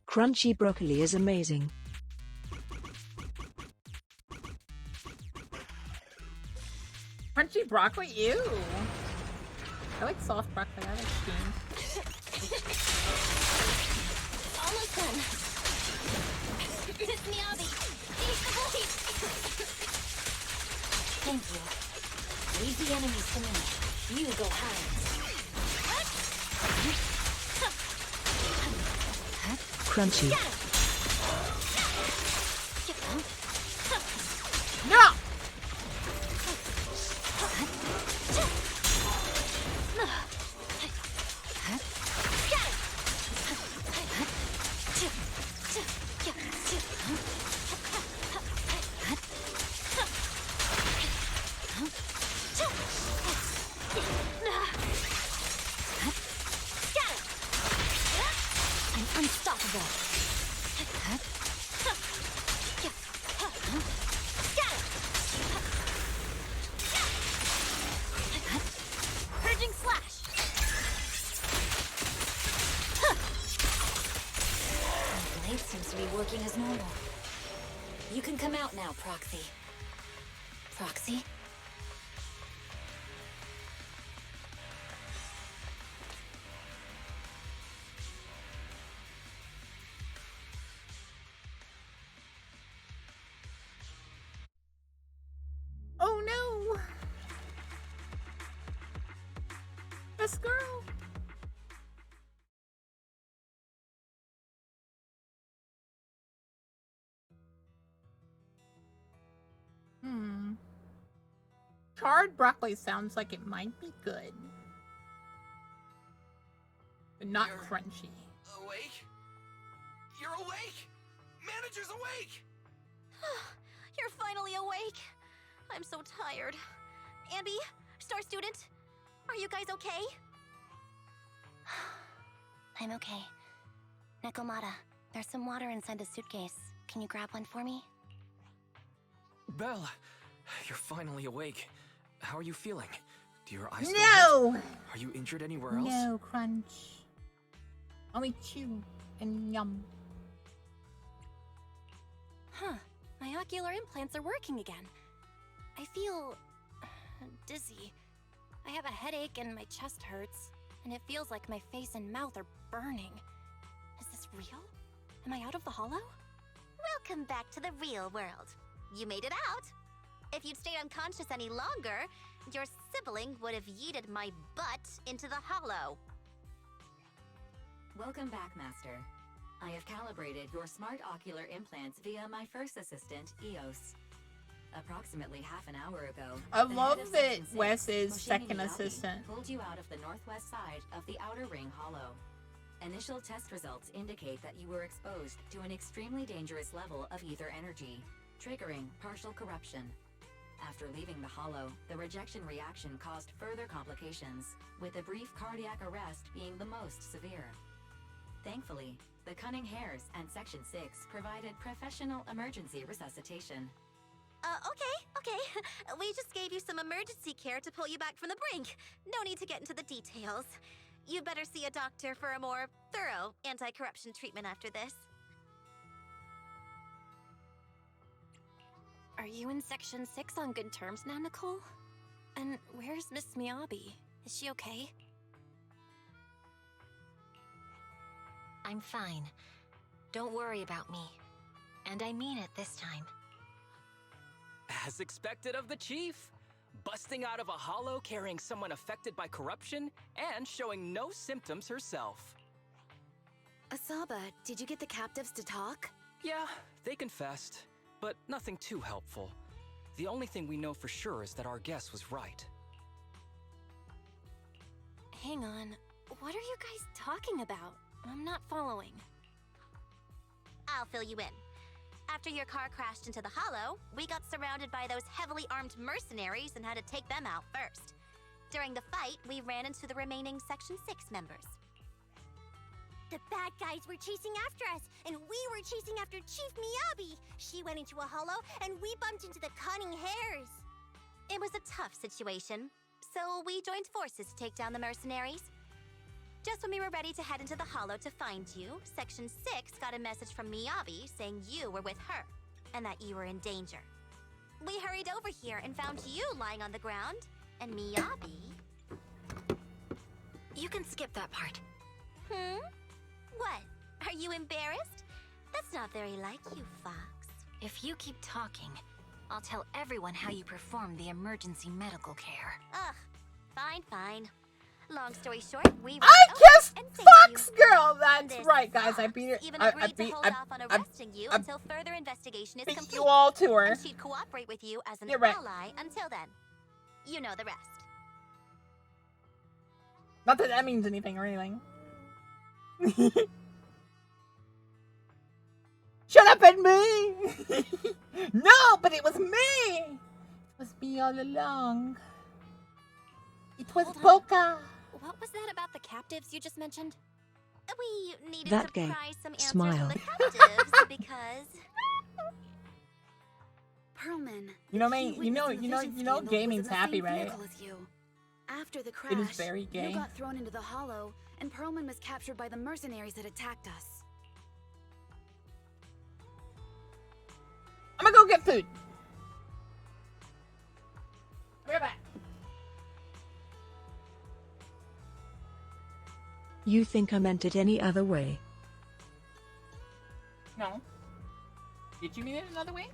Crunchy broccoli is amazing. Crunchy broccoli? Ew. I like soft broccoli. I like steamed. Almost done. Miss Miyabi, eat the blade! Thank you. Leave the enemies to me. You go hide. Crunchy. No! I'm unstoppable. Purging slash! My blade seems to be working as normal. You can come out now, Proxy. Proxy? Oh no! This girl! Charred broccoli sounds like it might be good. But not crunchy. Awake? You're awake! Manager's awake! You're finally awake. I'm so tired. Andy, Star Student, are you guys okay? I'm okay. Nekomata, there's some water inside the suitcase. Can you grab one for me? Belle, you're finally awake. How are you feeling? Do your eyes No! hurt? Are you injured anywhere else? No, crunch. Only chew and yum. Huh. My ocular implants are working again. I feel... dizzy. I have a headache and my chest hurts. And it feels like my face and mouth are burning. Is this real? Am I out of the hollow? Welcome back to the real world. You made it out. If you'd stayed unconscious any longer, your sibling would have yeeted my butt into the hollow. Welcome back, Master. I have calibrated your smart ocular implants via my first assistant, EOS. Approximately half an hour ago, I the love head of that Section 6, Wes is Moshimi second Miyabi, assistant. pulled you out of the northwest side of the Outer Ring Hollow. Initial test results indicate that you were exposed to an extremely dangerous level of ether energy, triggering partial corruption. After leaving the hollow, the rejection reaction caused further complications, with a brief cardiac arrest being the most severe. Thankfully, the Cunning Hares and Section 6 provided professional emergency resuscitation. Okay. We just gave you some emergency care to pull you back from the brink. No need to get into the details. You better see a doctor for a more thorough anti-corruption treatment after this. Are you in Section 6 on good terms now, Nicole? And where's Miss Miyabi? Is she okay? I'm fine. Don't worry about me. And I mean it this time. As expected of the chief. Busting out of a hollow carrying someone affected by corruption and showing no symptoms herself. Asaba, did you get the captives to talk? Yeah, they confessed, but nothing too helpful. The only thing we know for sure is that our guess was right. Hang on. What are you guys talking about? I'm not following. I'll fill you in. After your car crashed into the hollow, we got surrounded by those heavily armed mercenaries and had to take them out first. During the fight, we ran into the remaining Section 6 members. The bad guys were chasing after us, and we were chasing after Chief Miyabi. She went into a hollow, and we bumped into the Cunning Hares. It was a tough situation, so we joined forces to take down the mercenaries. Just when we were ready to head into the hollow to find you, Section 6 got a message from Miyabi saying you were with her, and that you were in danger. We hurried over here and found you lying on the ground, and Miyabi... You can skip that part. What? Are you embarrassed? That's not very like you, Fox. If you keep talking, I'll tell everyone how you performed the emergency medical care. Ugh, fine. Long story short, we I kissed Fox Girl! That's right, guys. I beat her. Even agreed to hold off on arresting you until further investigation is beat complete. you all to her. And she'd cooperate with you as an You're right. ally until then. You know the rest. Not that that means anything or anything. Shut up and me! No, but it was me! It was me all along. It was Baka. What was that about the captives you just mentioned? We needed That to gay. pry some answers Smile. from the captives because... Perlman. You know, gaming's happy, right? After the crash, It is very gay. you got thrown into the hollow, and Perlman was captured by the mercenaries that attacked us. I'm gonna go get food. Be right back. You think I meant it any other way? No. Did you mean it another way?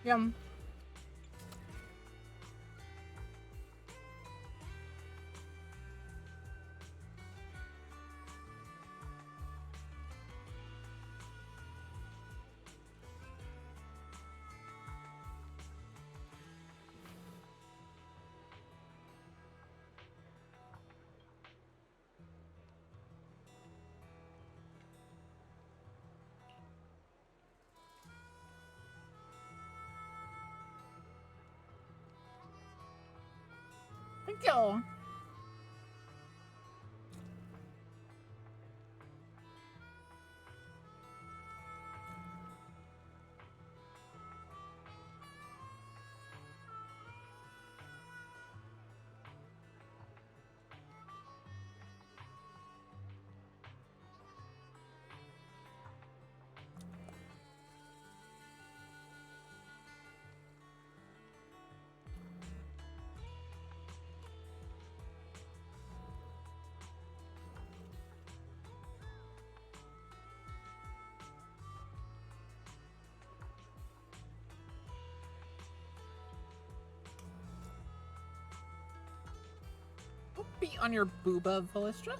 Yum. Thank you. Don't be on your booba, Velistra.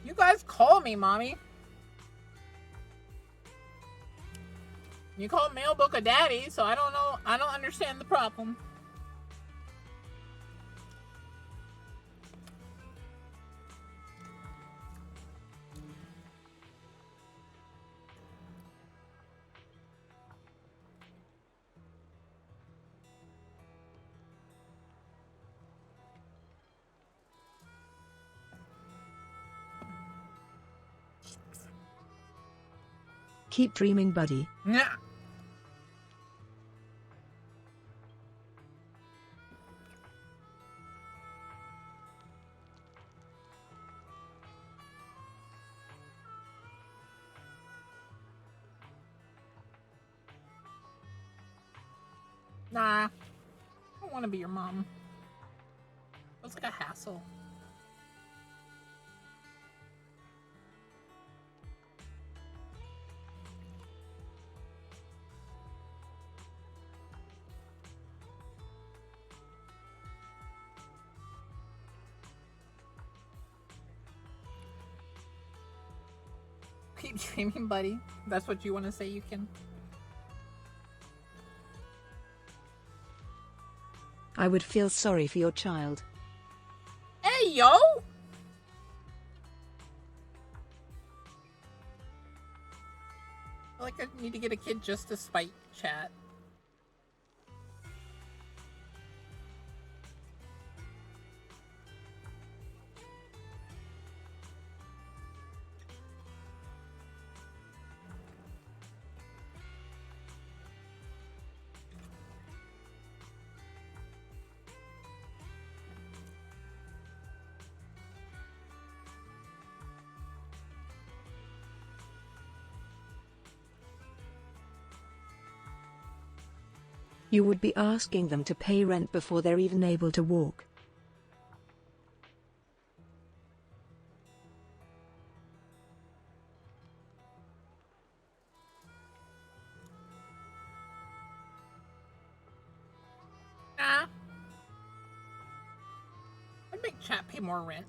You guys call me, mommy. You call Mailbook a daddy, so I don't know. I don't understand the problem. Keep dreaming, buddy. Yeah. Nah. I don't want to be your mom. It's like a hassle. Keep dreaming, buddy. That's what you want to say, you can. I would feel sorry for your child. Hey, yo! I feel like I need to get a kid just to spite chat. You would be asking them to pay rent before they're even able to walk. Nah. I'd make chat pay more rent.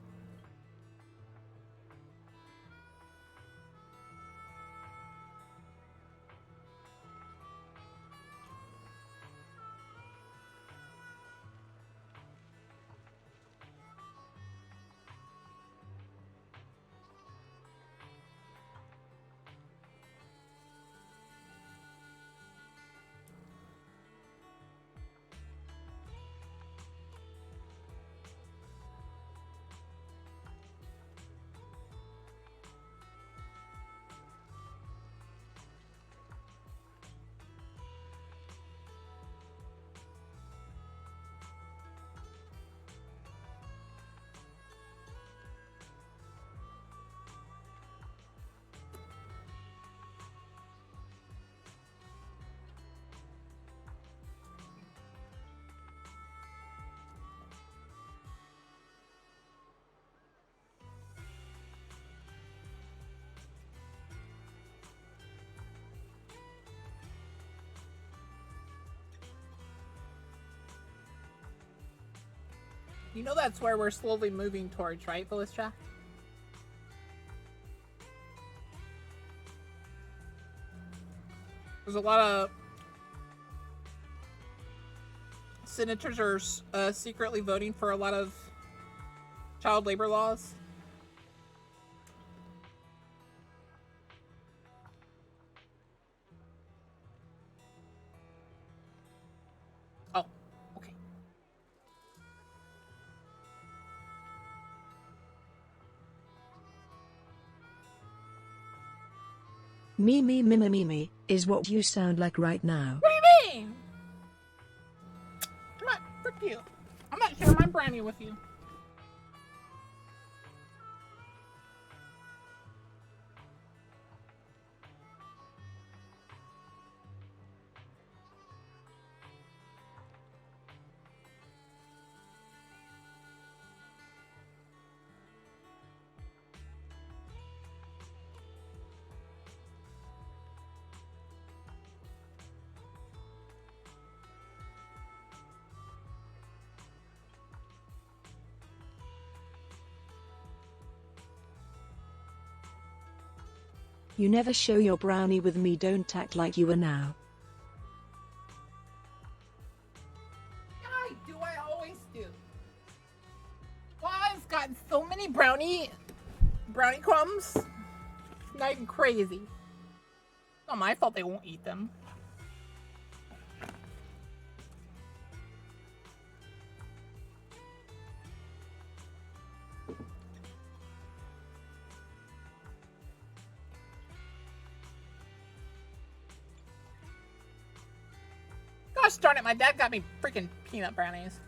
You know that's where we're slowly moving towards, right, Ballista? There's a lot of senators are secretly voting for a lot of child labor laws. Oh, okay. Me is what you sound like right now. What do you mean? Come on, frick you. I'm not sharing my brownie with you. You never show your brownie with me, don't act like you are now. I always do. Well, I've gotten so many brownie crumbs. Not even crazy. It's not my fault they won't eat them. Gosh darn it, my dad got me freaking peanut brownies.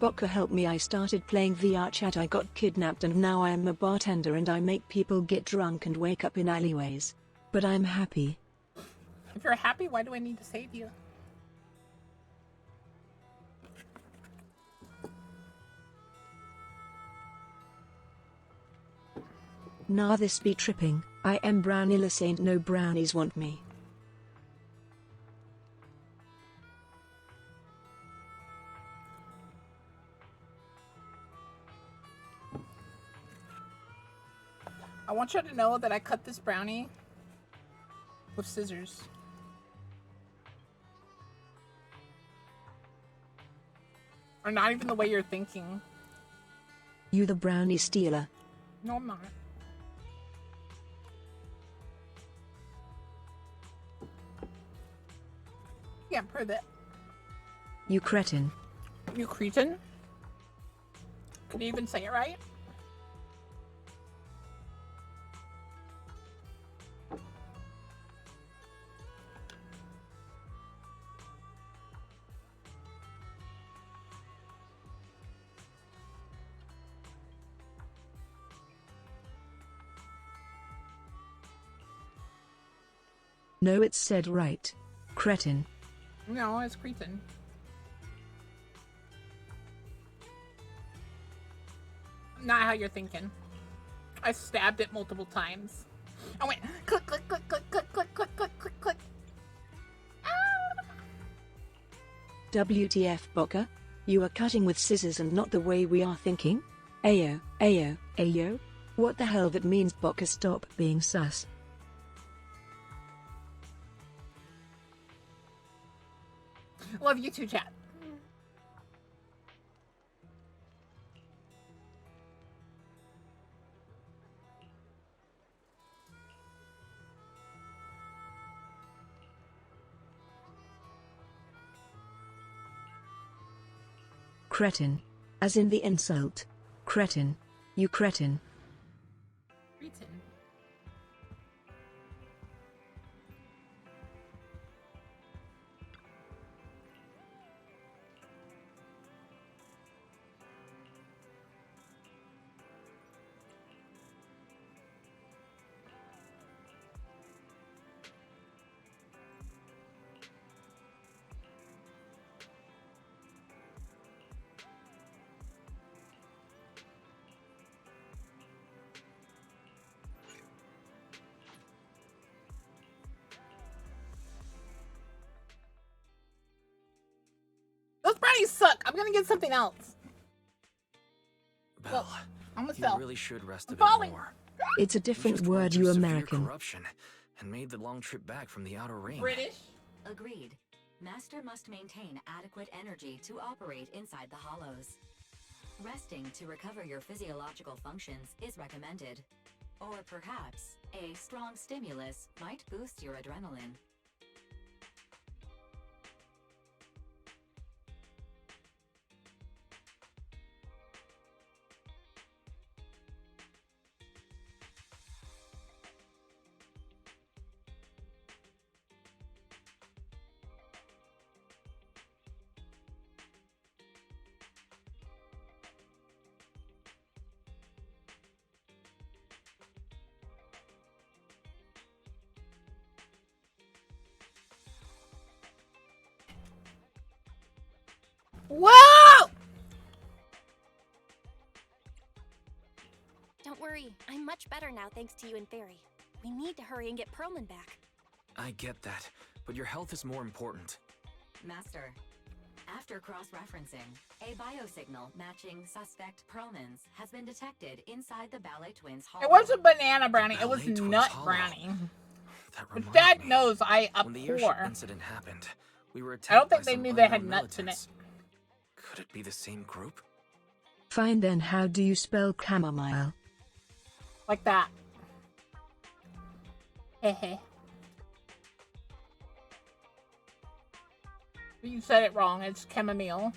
Baka, help me, I started playing VR chat, I got kidnapped and now I am a bartender and I make people get drunk and wake up in alleyways. But I'm happy. If you're happy, why do I need to save you? Nah, this be tripping. I am brownieless, ain't no brownies want me. I want you to know that I cut this brownie with scissors. Or not even the way you're thinking. You the brownie stealer. No, I'm not. Yeah, prove it. You cretin. You cretin? Can you even say it right? No, it's said right. Cretin. No, it's cretin. Not how you're thinking. I stabbed it multiple times. I went click, click, click, click, click, click, click, click, click, click. WTF, Baka? You are cutting with scissors and not the way we are thinking? Ayo, ayo, ayo? What the hell that means, Baka? Stop being sus. Love you too, chat. Cretin. As in the insult. Cretin. You cretin. Cretin. brownies suck. I'm gonna get something else. Belle, Well, I'm gonna you sell. really should rest a I'm bit falling. more. It's a You different just went word, through you severe American. corruption and made the long trip back from the outer ring. British. Agreed. Master must maintain adequate energy to operate inside the hollows. Resting to recover your physiological functions is recommended. Or perhaps, a strong stimulus might boost your adrenaline. Whoa! Don't worry, I'm much better now thanks to you and Fairy. We need to hurry and get Perlman back. I get that, but your health is more important. Master, after cross-referencing, a biosignal matching suspect Perlman's has been detected inside the Ballet Twins hollow. It wasn't banana brownie. It was Ballet Twins nut hollow. brownie. That But reminds Dad me, knows I when the airship abhor. incident happened, we were attacked I don't think by they some knew they had unknown nuts in it. militants. Could it be the same group? Fine then, how do you spell chamomile? Like that. Hehe. You said it wrong. It's chamomile.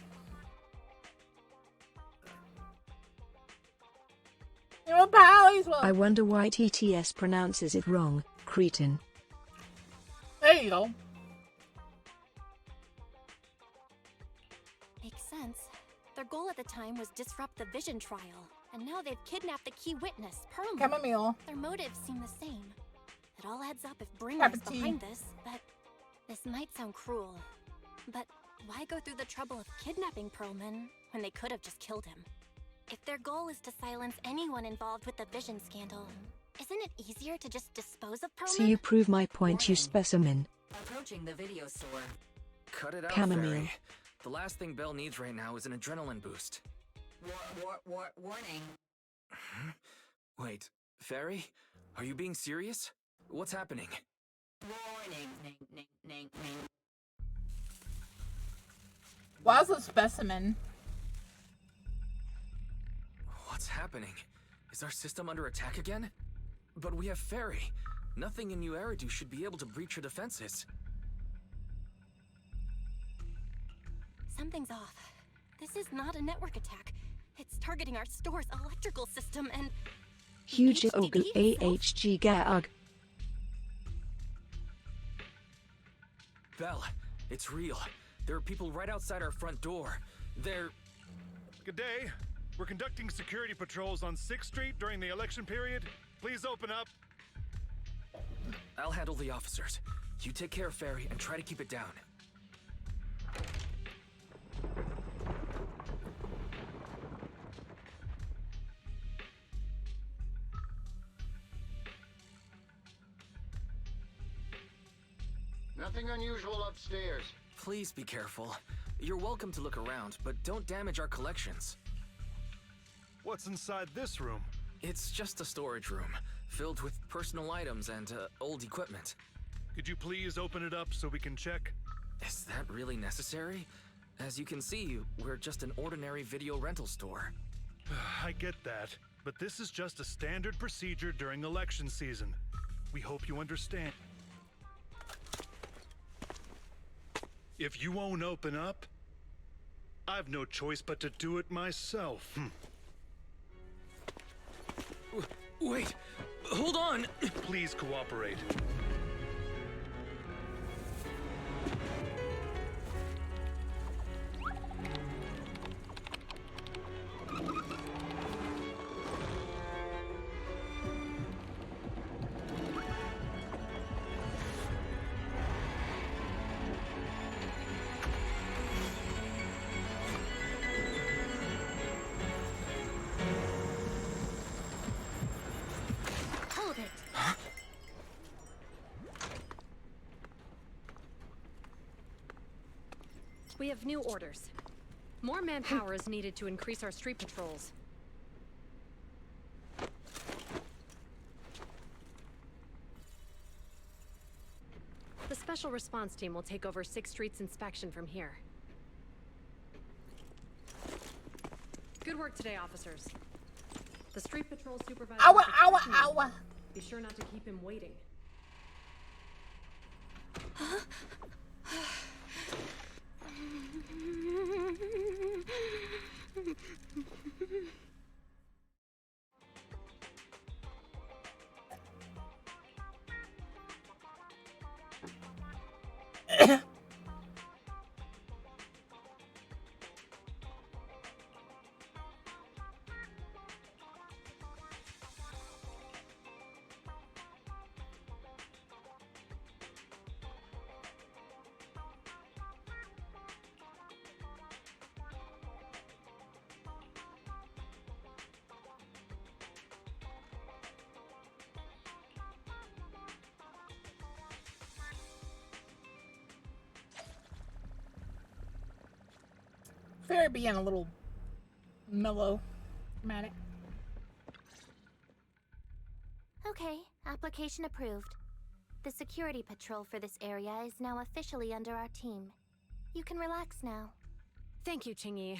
You know, Pally's well. I wonder why TTS pronounces it wrong, cretin. There you go. Makes sense. Their goal at the time was disrupt the Vision trial, and now they've kidnapped the key witness, Perlman. Chamomile. Their motives seem the same. It all adds up if Bringer's Cup of tea. behind this, but this might sound cruel. But why go through the trouble of kidnapping Perlman when they could have just killed him? If their goal is to silence anyone involved with the Vision scandal, isn't it easier to just dispose of Perlman? So you prove my point, you specimen. Approaching the video store. Cut it out, Chamomile. Fairy. The last thing Belle needs right now is an adrenaline boost. Warning. Wait, Fairy? Are you being serious? What's happening? Warning. Why's a specimen? What's happening? Is our system under attack again? But we have Fairy. Nothing in New Eridu should be able to breach her defenses. Something's off. This is not a network attack. It's targeting our store's electrical system and... Huge ogle AHG gag. Belle, it's real. There are people right outside our front door. They're... Good day. We're conducting security patrols on 6th Street during the election period. Please open up. I'll handle the officers. You take care of Fairy and try to keep it down. Nothing unusual upstairs. Please be careful. You're welcome to look around, but don't damage our collections. What's inside this room? It's just a storage room, filled with personal items and old equipment. Could you please open it up so we can check? Is that really necessary? As you can see, we're just an ordinary video rental store. I get that, but this is just a standard procedure during election season. We hope you understand. If you won't open up, I've no choice but to do it myself. Wait, hold on! Please cooperate. Hold it! We have new orders. More manpower is needed to increase our street patrols. The special response team will take over 6th Street's inspection from here. Good work today, officers. The street patrol supervisor... Ow! Be sure not to keep him waiting. Fair being a little mellow, dramatic. Okay, application approved. The security patrol for this area is now officially under our team. You can relax now. Thank you, Qingyi.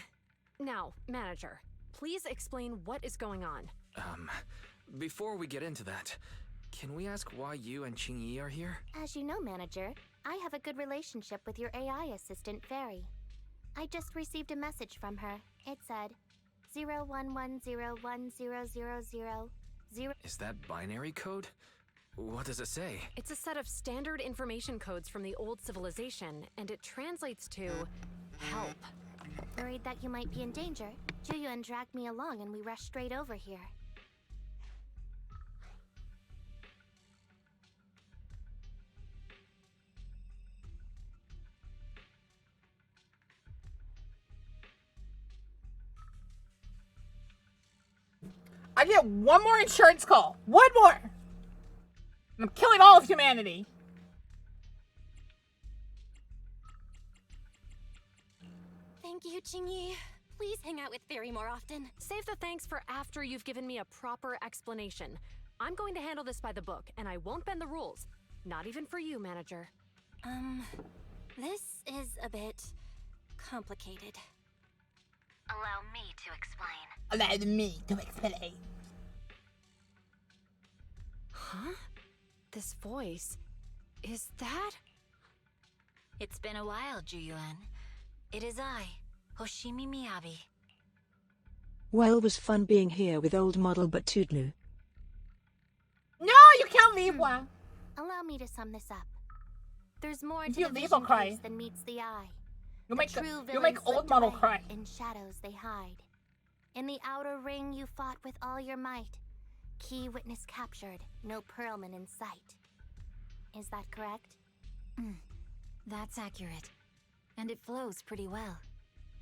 Now, manager, please explain what is going on. Before we get into that, can we ask why you and Qingyi are here? As you know, manager, I have a good relationship with your AI assistant, Fairy. I just received a message from her. It said 0110100000. Is that binary code? What does it say? It's a set of standard information codes from the old civilization, and it translates to help. Worried that you might be in danger, Juyuan dragged me along and we rushed straight over here. I get one more insurance call. One more. I'm killing all of humanity. Thank you, Qingyi. Please hang out with Fairy more often. Save the thanks for after you've given me a proper explanation. I'm going to handle this by the book, and I won't bend the rules. Not even for you, manager. This is a bit complicated. Allow me to explain. Allow me to explain. Huh? This voice... is that... It's been a while, Juyuan. It is I, Hoshimi Miyabi. Well, was fun being here with old model but Toodloo. No, you can't leave one. Allow me to sum this up. There's more If to you the leave, vision I'll cry. case than meets the eye. You The true make villains old slipped model away. cry. In shadows they hide. In the outer ring you fought with all your might. Key witness captured, no Pearlman in sight. Is that correct? That's accurate. And it flows pretty well.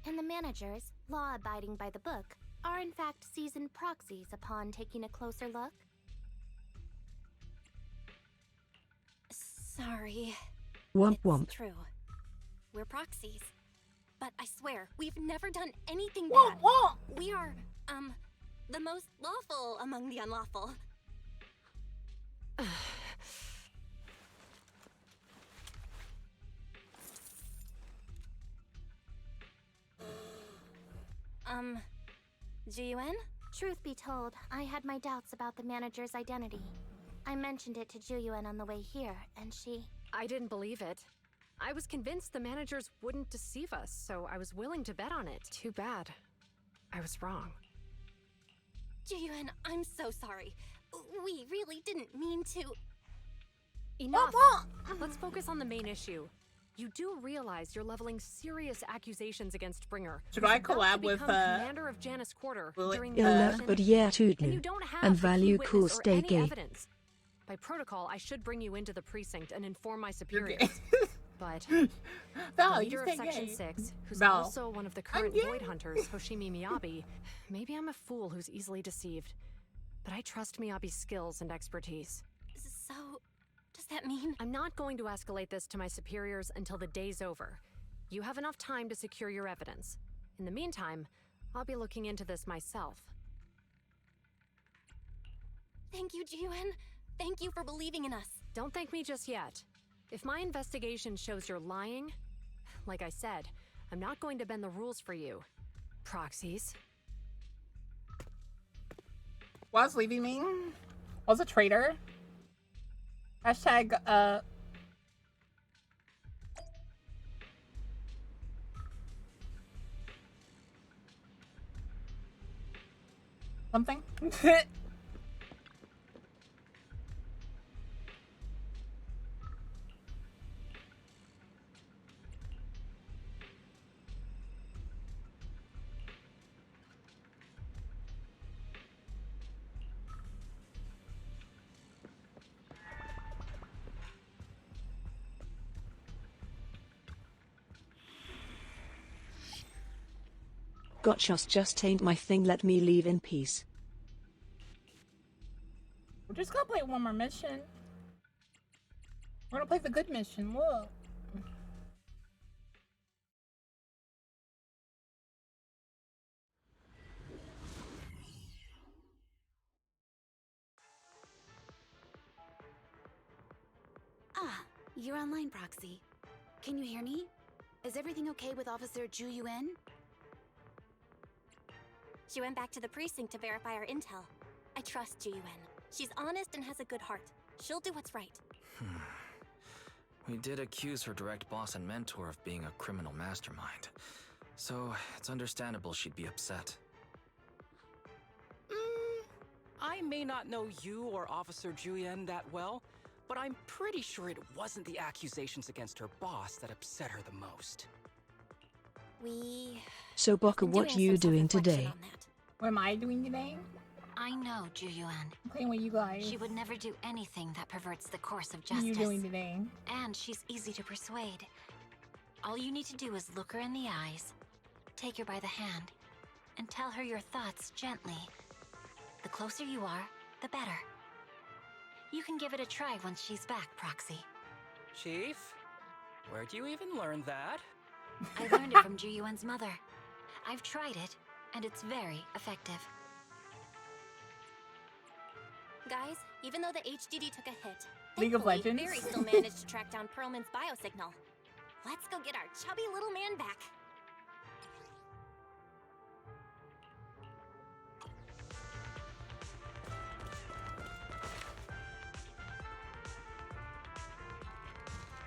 And the managers, law abiding by the book, are in fact seasoned proxies upon taking a closer look? Sorry. Womp womp. It's true. We're proxies. But I swear, we've never done anything Womp bad. womp. We are, the most lawful among the unlawful. Jiyuan? Truth be told, I had my doubts about the manager's identity. I mentioned it to Juyuan on the way here, and she... I didn't believe it. I was convinced the managers wouldn't deceive us, so I was willing to bet on it. Too bad. I was wrong. Jiyuan, I'm so sorry. We really didn't mean to... Enough! Let's focus on the main issue. You do realize you're leveling serious accusations against Bringer. Should I collab with commander of Janus Quarter during the Ill luck, election, but yeah, and you Toodloo. don't have And the key value witness cool or stay any gay. evidence. By protocol, I should bring you into the precinct and inform my superiors. But Val, the you leader of say Section gay. 6, who's Val. also one of the current gay. Void Hunters, Hoshimi Miyabi, maybe I'm a fool who's easily deceived. But I trust Miyabi's skills and expertise. So, does that mean... I'm not going to escalate this to my superiors until the day's over. You have enough time to secure your evidence. In the meantime, I'll be looking into this myself. Thank you, Ji-Yuen. Thank you for believing in us. Don't thank me just yet. If my investigation shows you're lying, like I said, I'm not going to bend the rules for you. Proxies. Was leaving me. Was a traitor. Hashtag, something. Gotchas just ain't my thing, let me leave in peace. We're just gonna play one more mission. We're gonna play the good mission, look. Ah, you're online, Proxy. Can you hear me? Is everything okay with Officer Ji-Yuen? She went back to the precinct to verify our intel. I trust Ji-Yuen. She's honest and has a good heart. She'll do what's right. We did accuse her direct boss and mentor of being a criminal mastermind. So, it's understandable she'd be upset. I may not know you or Officer Ji-Yuen that well, but I'm pretty sure it wasn't the accusations against her boss that upset her the most. So Baka, what you doing today? What am I doing today? I know, Ji-Yuen. I'm playing with you guys. She would never do anything that perverts the course of What justice. are you doing today? And she's easy to persuade. All you need to do is look her in the eyes, take her by the hand, and tell her your thoughts gently. The closer you are, the better. You can give it a try once she's back, Proxy. Chief? Where'd you even learn that? I learned it from Ji-Yuen's mother. I've tried it, and it's very effective. Guys, even though the HDD took a hit, League of thankfully, Legends? Barry still managed to track down Perlman's biosignal. Let's go get our chubby little man back.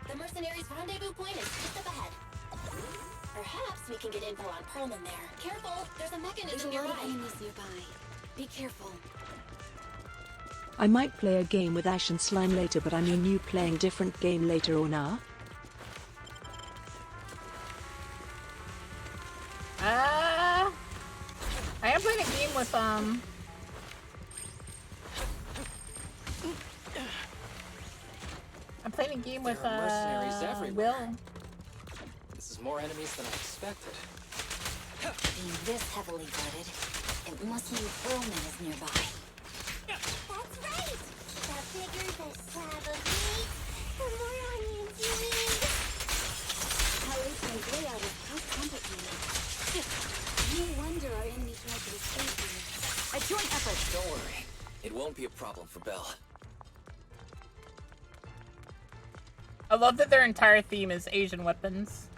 The mercenaries' rendezvous point is just up ahead. Perhaps we can get info on Perlman there. Careful, there's a mechanism There's a lot of nearby. enemies nearby. Be careful. I might play a game with Ash and Slime later, but I mean you playing different game later or now? I am playing a game with, I'm playing a game with, There are mercenaries everywhere. Will. This is more enemies than I expected. Being this heavily guarded, it must mean Perlman is nearby. That's right! The bigger the slab of meat, the more onions you need. Hallucin's layout is quite complicated. No wonder our enemies tried to escape here. A joint effort! Don't worry. It won't be a problem for Belle. I love that their entire theme is Asian weapons.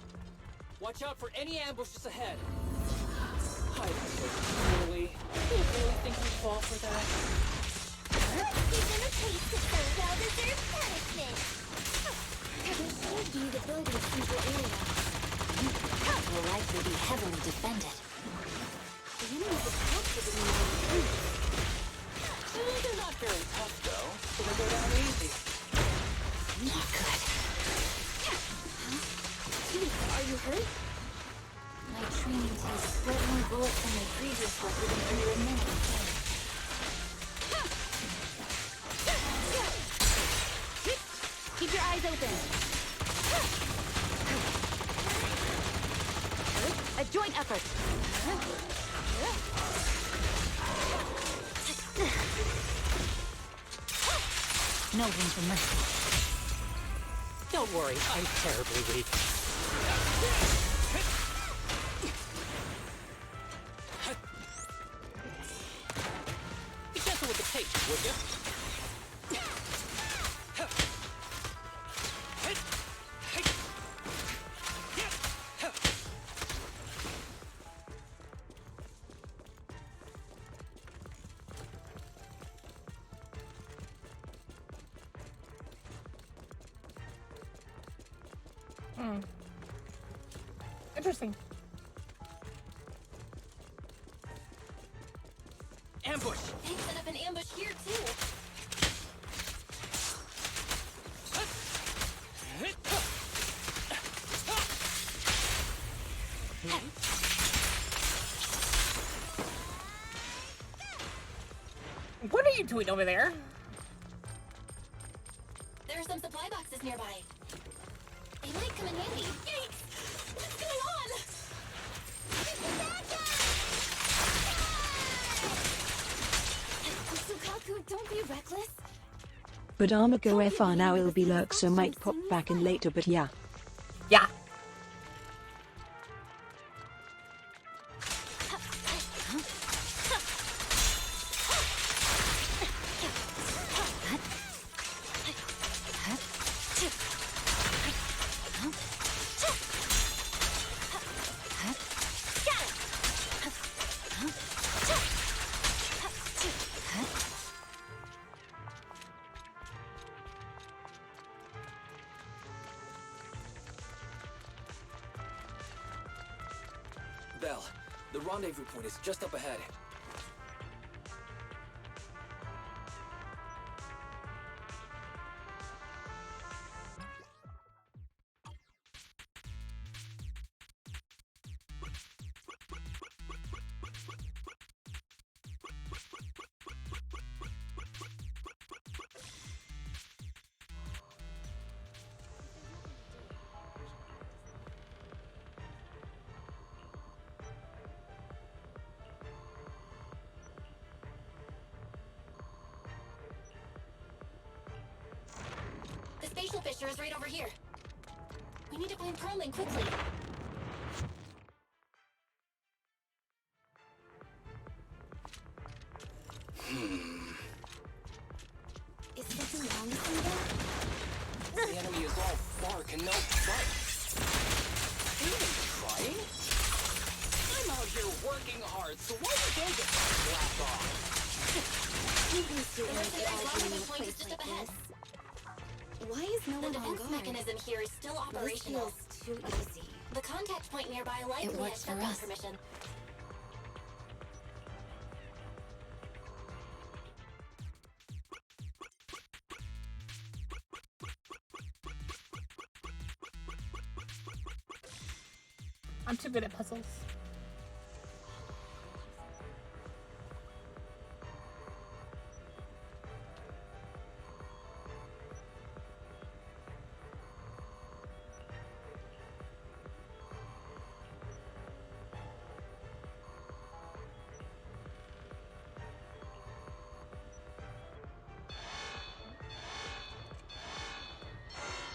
Watch out for any ambushes ahead. Hide so clearly. You really think you'd fall for that? Give them a taste of some well-deserved punishment. This should be the building's central area. Will likely be heavily defended. The enemies attack the building. They're not very tough, though, so they go down easy. Not good. Are you hurt? My training takes spread more bullets than my previous work within under a minute. Keep your eyes open. A joint effort. No room for mercy. Don't worry, I'm terribly weak. Hmm. Interesting. Ambush! They set up an ambush here, too. What are you doing over there? There are some supply boxes nearby. They might come in handy. Yikes! What's going on? Sukaku, don't be reckless. But I'ma go FR now, it'll be lurk, so might pop back in later, but yeah. Yeah. Belle, the rendezvous point is just up ahead. The spatial fissure is right over here. We need to find Perlman quickly. Is something wrong with him there? The enemy is all bark and no bite. Even trying? I'm out here working hard, so why do they get slapped off? You can see The why mercenaries they're all in rendezvous a point is place just like up ahead. this. Why is no The one on defense guard? mechanism here is still This operational. feels too easy. The contact point nearby likely works has for shutdown us. permission. I'm too good at puzzles.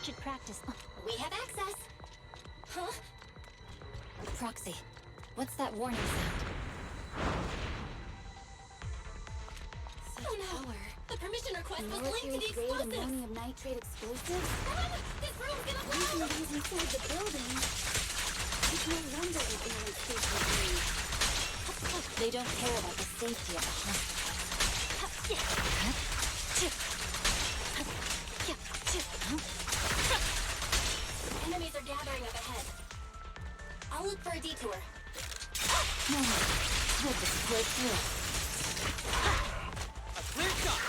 Should practice. We have access. Huh? Proxy, what's that warning sound? Oh no! The permission request was linked to the Military grade explosives! ammonium nitrate explosives? This room's gonna blow! Using these inside the building? It's no wonder it isn't safe for me. They don't care about the safety of the hospital. Enemies are gathering up ahead. I'll look for a detour. No, we'll just break through. A clear shot!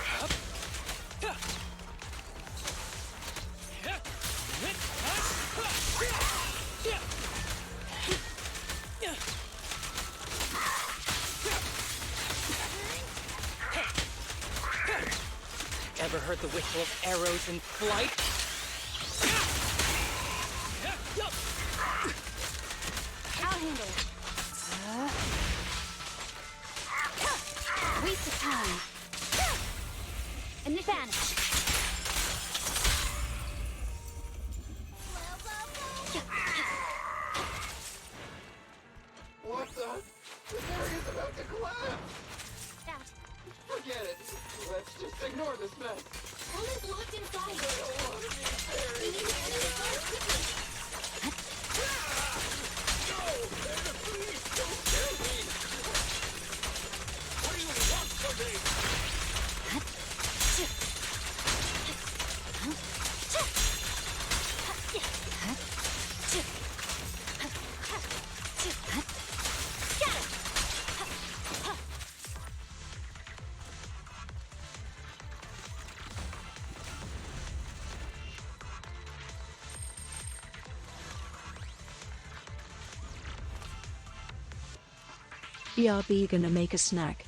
Ever heard the whistle of arrows in flight? I'll handle it. Waste of time. And the vanish. What the? This area's about to collapse! Out. Forget it. Let's just ignore this mess. Perlman's locked inside. I don't want to be buried. We need to get in the car quickly. No! Please, don't kill me! What do you want from me? BRB gonna make a snack.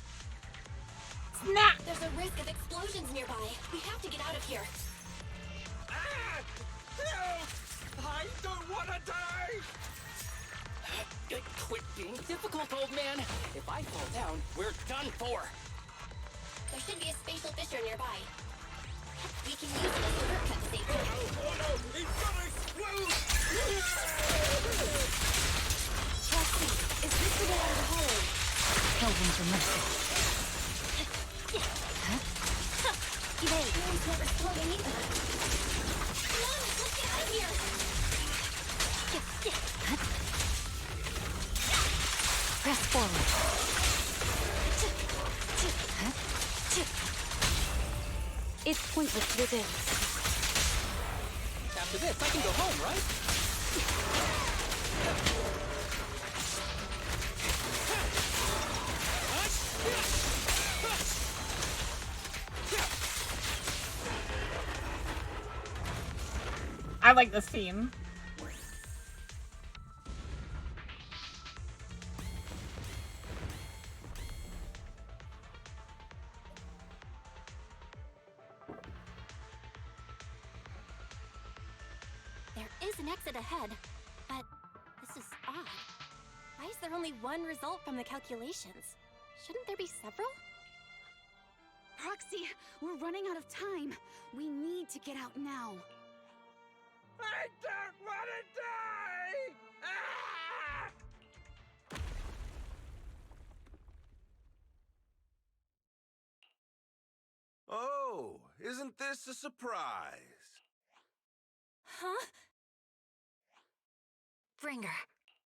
Snack! There's a risk of explosions nearby. We have to get out of here. I don't want to die! Quit being difficult, old man. If I fall down, we're done for. There should be a spatial fissure nearby. We can use it as a shortcut to safety. Oh no! He's gonna explode! Proxy, is this the way out of the hollow? Kelvin's a mercy. Evade. It's not exploding either. Come on, let's get out of here! Press forward. It's pointless to resist. After this, I can go home, right? I like this scene. There is an exit ahead, but this is odd. Why is there only one result from the calculations? Shouldn't there be several? Proxy, we're running out of time. We need to get out now. I don't want to die! Ah! Oh, isn't this a surprise? Huh? Bringer.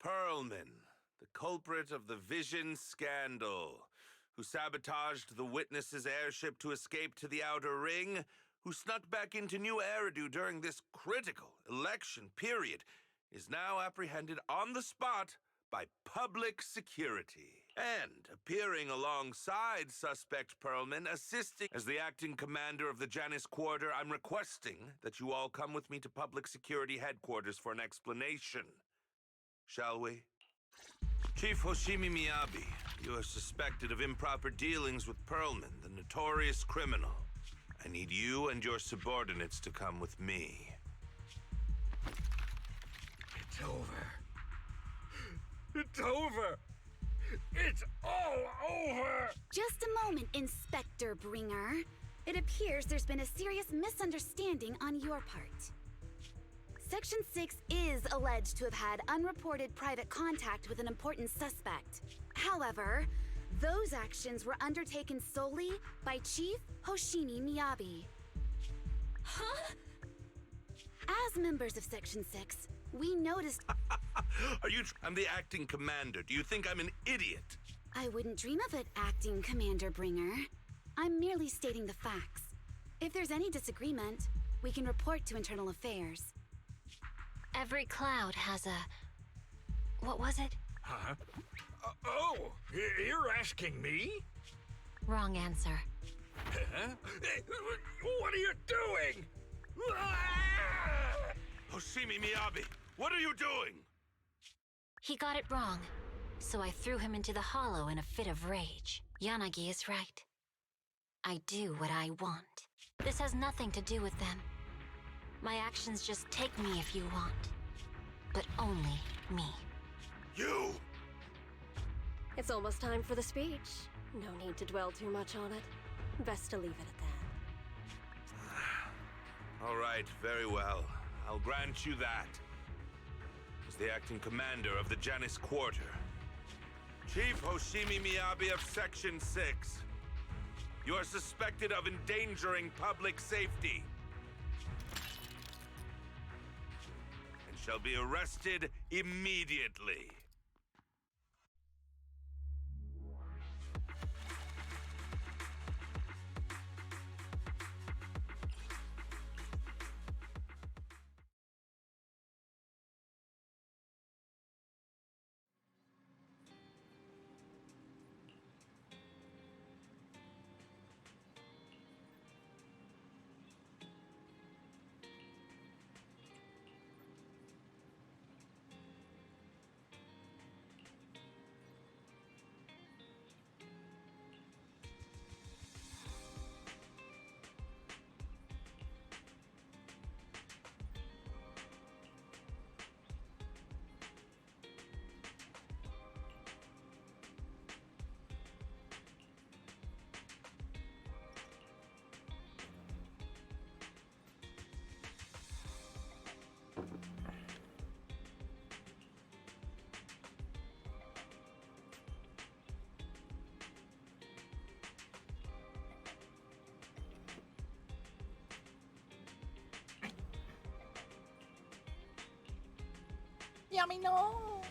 Perlman, the culprit of the Vision scandal, who sabotaged the Witness's airship to escape to the Outer Ring, who snuck back into New Eridu during this critical election period, is now apprehended on the spot by public security. And appearing alongside suspect Perlman, assisting as the acting commander of the Janus Quarter, I'm requesting that you all come with me to public security headquarters for an explanation. Shall we? Chief Hoshimi Miyabi, you are suspected of improper dealings with Perlman, the notorious criminal. I need you and your subordinates to come with me. It's over. It's over! It's all over! Just a moment, Inspector Bringer. It appears there's been a serious misunderstanding on your part. Section 6 is alleged to have had unreported private contact with an important suspect. However, those actions were undertaken solely by Chief Hoshimi Miyabi. Huh? As members of Section 6, we noticed... I'm the acting commander. Do you think I'm an idiot? I wouldn't dream of it, Acting Commander Bringer. I'm merely stating the facts. If there's any disagreement, we can report to Internal Affairs. Every cloud has a... What was it? Huh? Oh, you're asking me? Wrong answer. Huh? What are you doing? Hoshimi Miyabi, what are you doing? He got it wrong, so I threw him into the hollow in a fit of rage. Yanagi is right. I do what I want. This has nothing to do with them. My actions just take me if you want. But only me. You! It's almost time for the speech. No need to dwell too much on it. Best to leave it at that. All right, very well. I'll grant you that. As the acting commander of the Janus Quarter, Chief Hoshimi Miyabi of Section 6, you are suspected of endangering public safety and shall be arrested immediately. Yummy, no.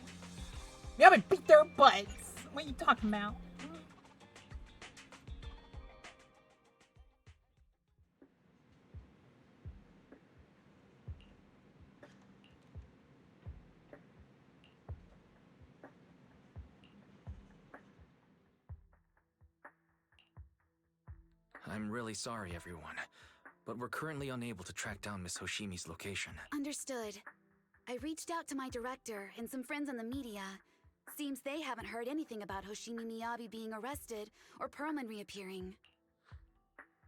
Yummy beat their butts. What are you talking about? I'm really sorry, everyone, but we're currently unable to track down Miss Hoshimi's location. Understood. I reached out to my director and some friends in the media. Seems they haven't heard anything about Hoshimi Miyabi being arrested or Perlman reappearing.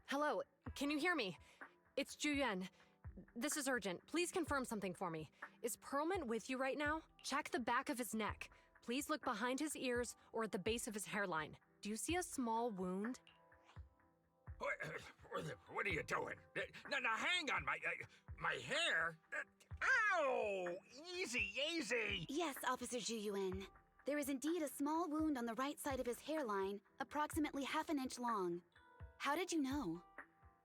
Hello, can you hear me? It's Juyen. This is urgent. Please confirm something for me. Is Perlman with you right now? Check the back of his neck. Please look behind his ears or at the base of his hairline. Do you see a small wound? What are you doing? Now hang on, my hair? Ow! Easy, easy! Yes, Officer Juyuan. There is indeed a small wound on the right side of his hairline, approximately half an inch long. How did you know?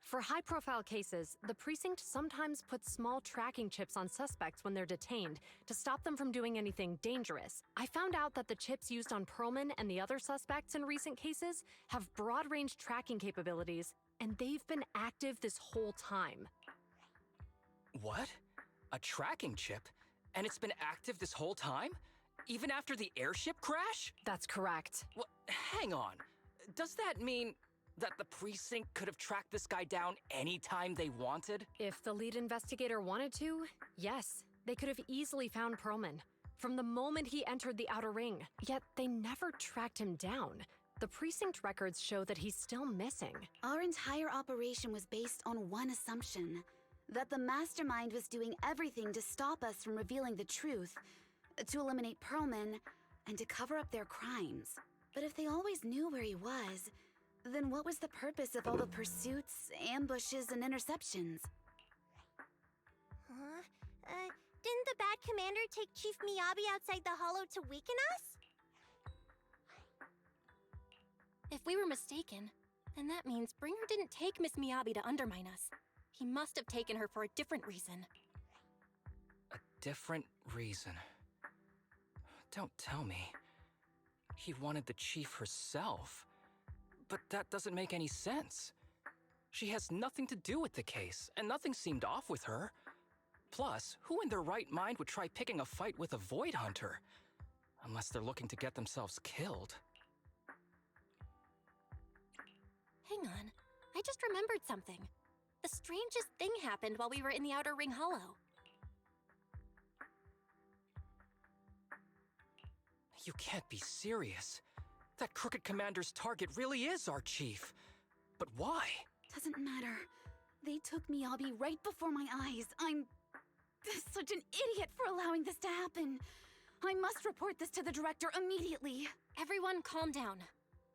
For high-profile cases, the precinct sometimes puts small tracking chips on suspects when they're detained to stop them from doing anything dangerous. I found out that the chips used on Perlman and the other suspects in recent cases have broad-range tracking capabilities, and they've been active this whole time. What? A tracking chip? And it's been active this whole time? Even after the airship crash? That's correct. Well, hang on. Does that mean that the precinct could have tracked this guy down anytime they wanted? If the lead investigator wanted to, yes. They could have easily found Perlman from the moment he entered the outer ring. Yet they never tracked him down. The precinct records show that he's still missing. Our entire operation was based on one assumption. That the mastermind was doing everything to stop us from revealing the truth, to eliminate Perlman, and to cover up their crimes. But if they always knew where he was, then what was the purpose of all the pursuits, ambushes, and interceptions? Didn't the bad commander take Chief Miyabi outside the hollow to weaken us? If we were mistaken, then that means Bringer didn't take Miss Miyabi to undermine us. He must have taken her for a different reason. A different reason? Don't tell me. He wanted the chief herself. But that doesn't make any sense. She has nothing to do with the case, and nothing seemed off with her. Plus, who in their right mind would try picking a fight with a Void Hunter? Unless they're looking to get themselves killed. Hang on, I just remembered something. The strangest thing happened while we were in the Outer Ring Hollow. You can't be serious. That crooked commander's target really is our chief. But why? Doesn't matter. They took Miyabi right before my eyes. I'm such an idiot for allowing this to happen. I must report this to the director immediately. Everyone calm down.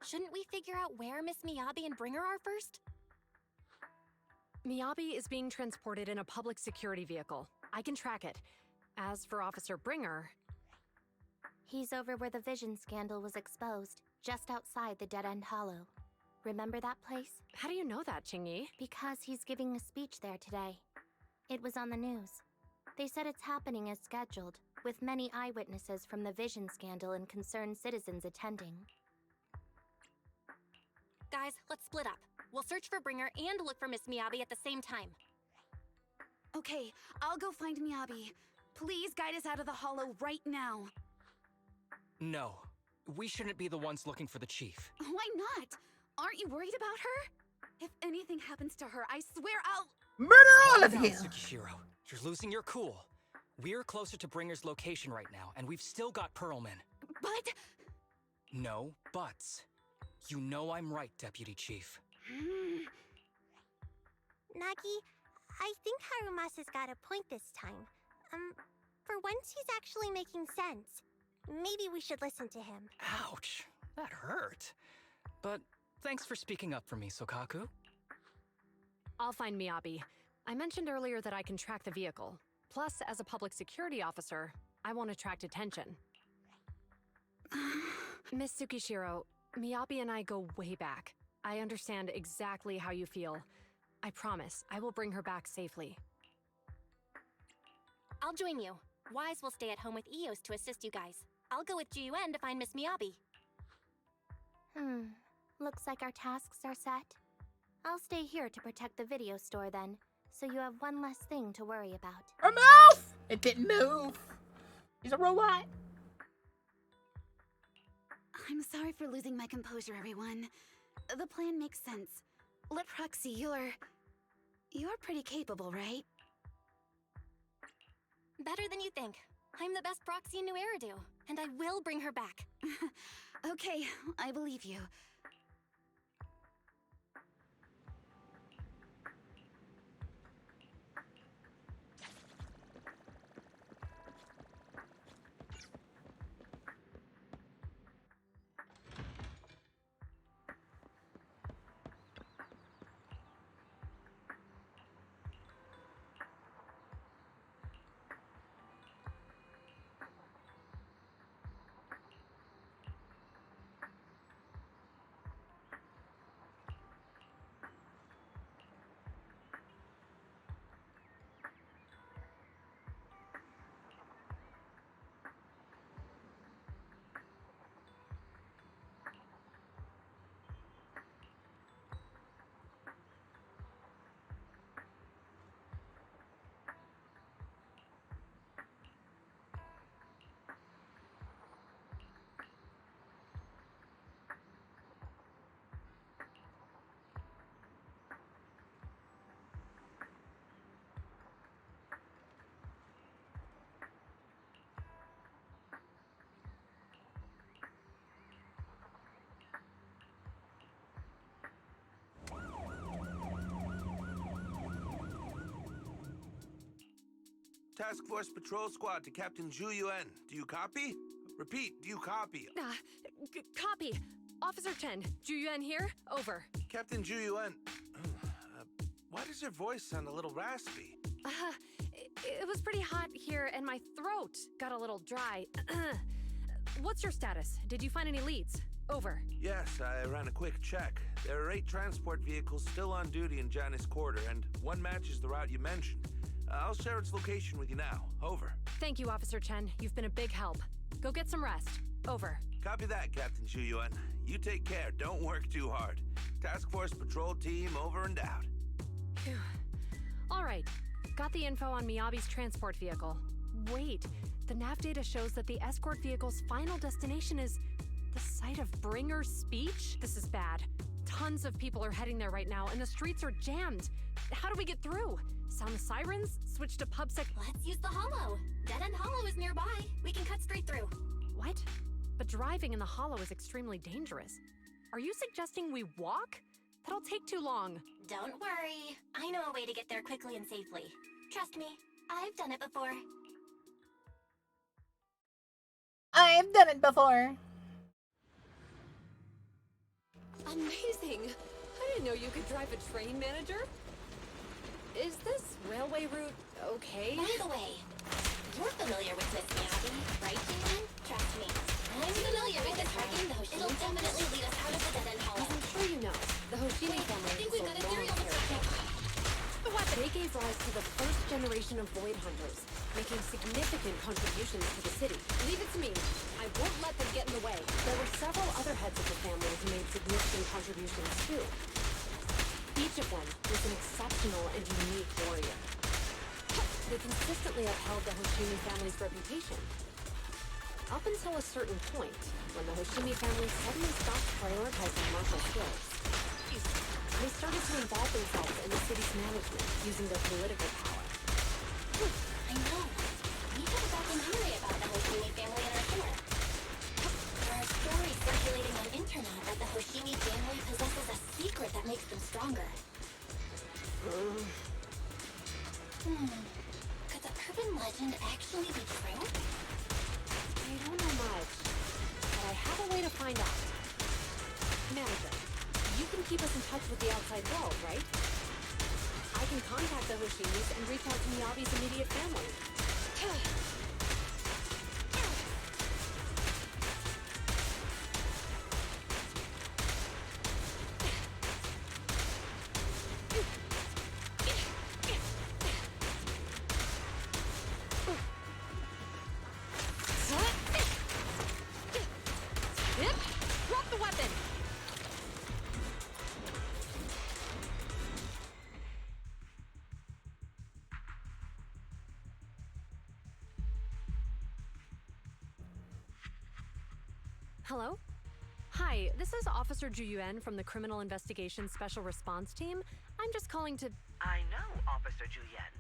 Shouldn't we figure out where Miss Miyabi and Bringer are first? Miyabi is being transported in a public security vehicle. I can track it. As for Officer Bringer... He's over where the Vision scandal was exposed, just outside the Dead End Hollow. Remember that place? How do you know that, Qingyi? Because he's giving a speech there today. It was on the news. They said it's happening as scheduled, with many eyewitnesses from the Vision scandal and concerned citizens attending. Guys, let's split up. We'll search for Bringer and look for Miss Miyabi at the same time. Okay, I'll go find Miyabi. Please guide us out of the hollow right now. No, we shouldn't be the ones looking for the chief. Why not? Aren't you worried about her? If anything happens to her, I swear I'll... Murder all of you! Tsukishiro, you're losing your cool. We're closer to Bringer's location right now, and we've still got Perlman. But... No buts. You know I'm right, Deputy Chief. Nagi, I think Harumasa's got a point this time. For once he's actually making sense. Maybe we should listen to him. Ouch, that hurt. But thanks for speaking up for me, Sokaku. I'll find Miyabi. I mentioned earlier that I can track the vehicle. Plus, as a public security officer, I won't attract attention. Miss Tsukishiro, Miyabi and I go way back. I understand exactly how you feel. I promise, I will bring her back safely. I'll join you. Wise will stay at home with Eos to assist you guys. I'll go with Jiyuan to find Miss Miyabi. Looks like our tasks are set. I'll stay here to protect the video store then, so you have one less thing to worry about. Her mouth! It didn't move. He's a robot. I'm sorry for losing my composure, everyone. The plan makes sense. Let Proxy, you're pretty capable, right? Better than you think. I'm the best proxy in New Eridu, and I will bring her back. Okay, I believe you. Task Force Patrol Squad to Captain Zhu Yuan. Do you copy? Repeat, do you copy? Copy. Officer Chen, Jiyuan here. Over. Captain Zhu Yuan, why does your voice sound a little raspy? It was pretty hot here, and my throat got a little dry. What's your status? Did you find any leads? Over. Yes, I ran a quick check. There are 8 transport vehicles still on duty in Janus Quarter, and one matches the route you mentioned. I'll share its location with you now. Over. Thank you, Officer Chen. You've been a big help. Go get some rest. Over. Copy that, Captain Zhu Yuan. You take care. Don't work too hard. Task Force Patrol Team over and out. Phew. All right. Got the info on Miyabi's transport vehicle. Wait. The nav data shows that the escort vehicle's final destination is the site of Bringer's speech? This is bad. Tons of people are heading there right now, and the streets are jammed. How do we get through? Sound the sirens? Switch to PubSec? Let's use the Hollow. Dead End Hollow is nearby. We can cut straight through. What? But driving in the Hollow is extremely dangerous. Are you suggesting we walk? That'll take too long. Don't worry. I know a way to get there quickly and safely. Trust me, I've done it before. I've done it before. Amazing! I didn't know you could drive a train, manager. Is this railway route okay? By the way, you're familiar with Miss Miyabi, right, Jiyuan? Trust me. I'm familiar with this parking. It'll definitely lead us out of the Dead End Hollow. As I'm sure you know, the Hoshimi family I think we've got a theory on the subject. What? They gave rise to the first generation of Void Hunters, making significant contributions to the city. Leave it to me. I won't let them get in the way. There were several other heads of the family who made significant contributions too. Each of them was an exceptional and unique warrior. They consistently upheld the Hoshimi family's reputation. Up until a certain point, when the Hoshimi family suddenly stopped prioritizing martial skills. They started to involve themselves in the city's management, using their political power. I know. We have a documentary about the Hoshimi family in our tour. There are stories circulating on internet that the Hoshimi family possesses a secret that makes them stronger. Could the urban legend actually be true? I don't know much, but I have a way to find out. Manager, you can keep us in touch with the outside world, right? I can contact the Hoshimis and reach out to Miyabi's immediate family. Hello? Hi, this is Officer Juyuan from the Criminal Investigations Special Response Team. I'm just calling to... I know, Officer Juyen.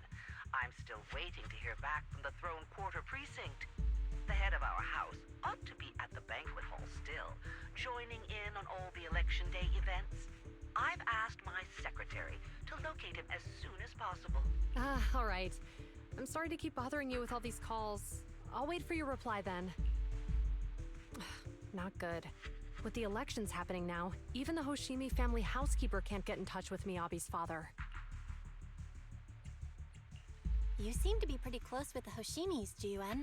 I'm still waiting to hear back from the Throne Quarter Precinct. The head of our house ought to be at the banquet hall still, joining in on all the Election Day events. I've asked my secretary to locate him as soon as possible. All right. I'm sorry to keep bothering you with all these calls. I'll wait for your reply then. Not good. With the elections happening now, even the Hoshimi family housekeeper can't get in touch with Miyabi's father. You seem to be pretty close with the Hoshimis, Jiyuan.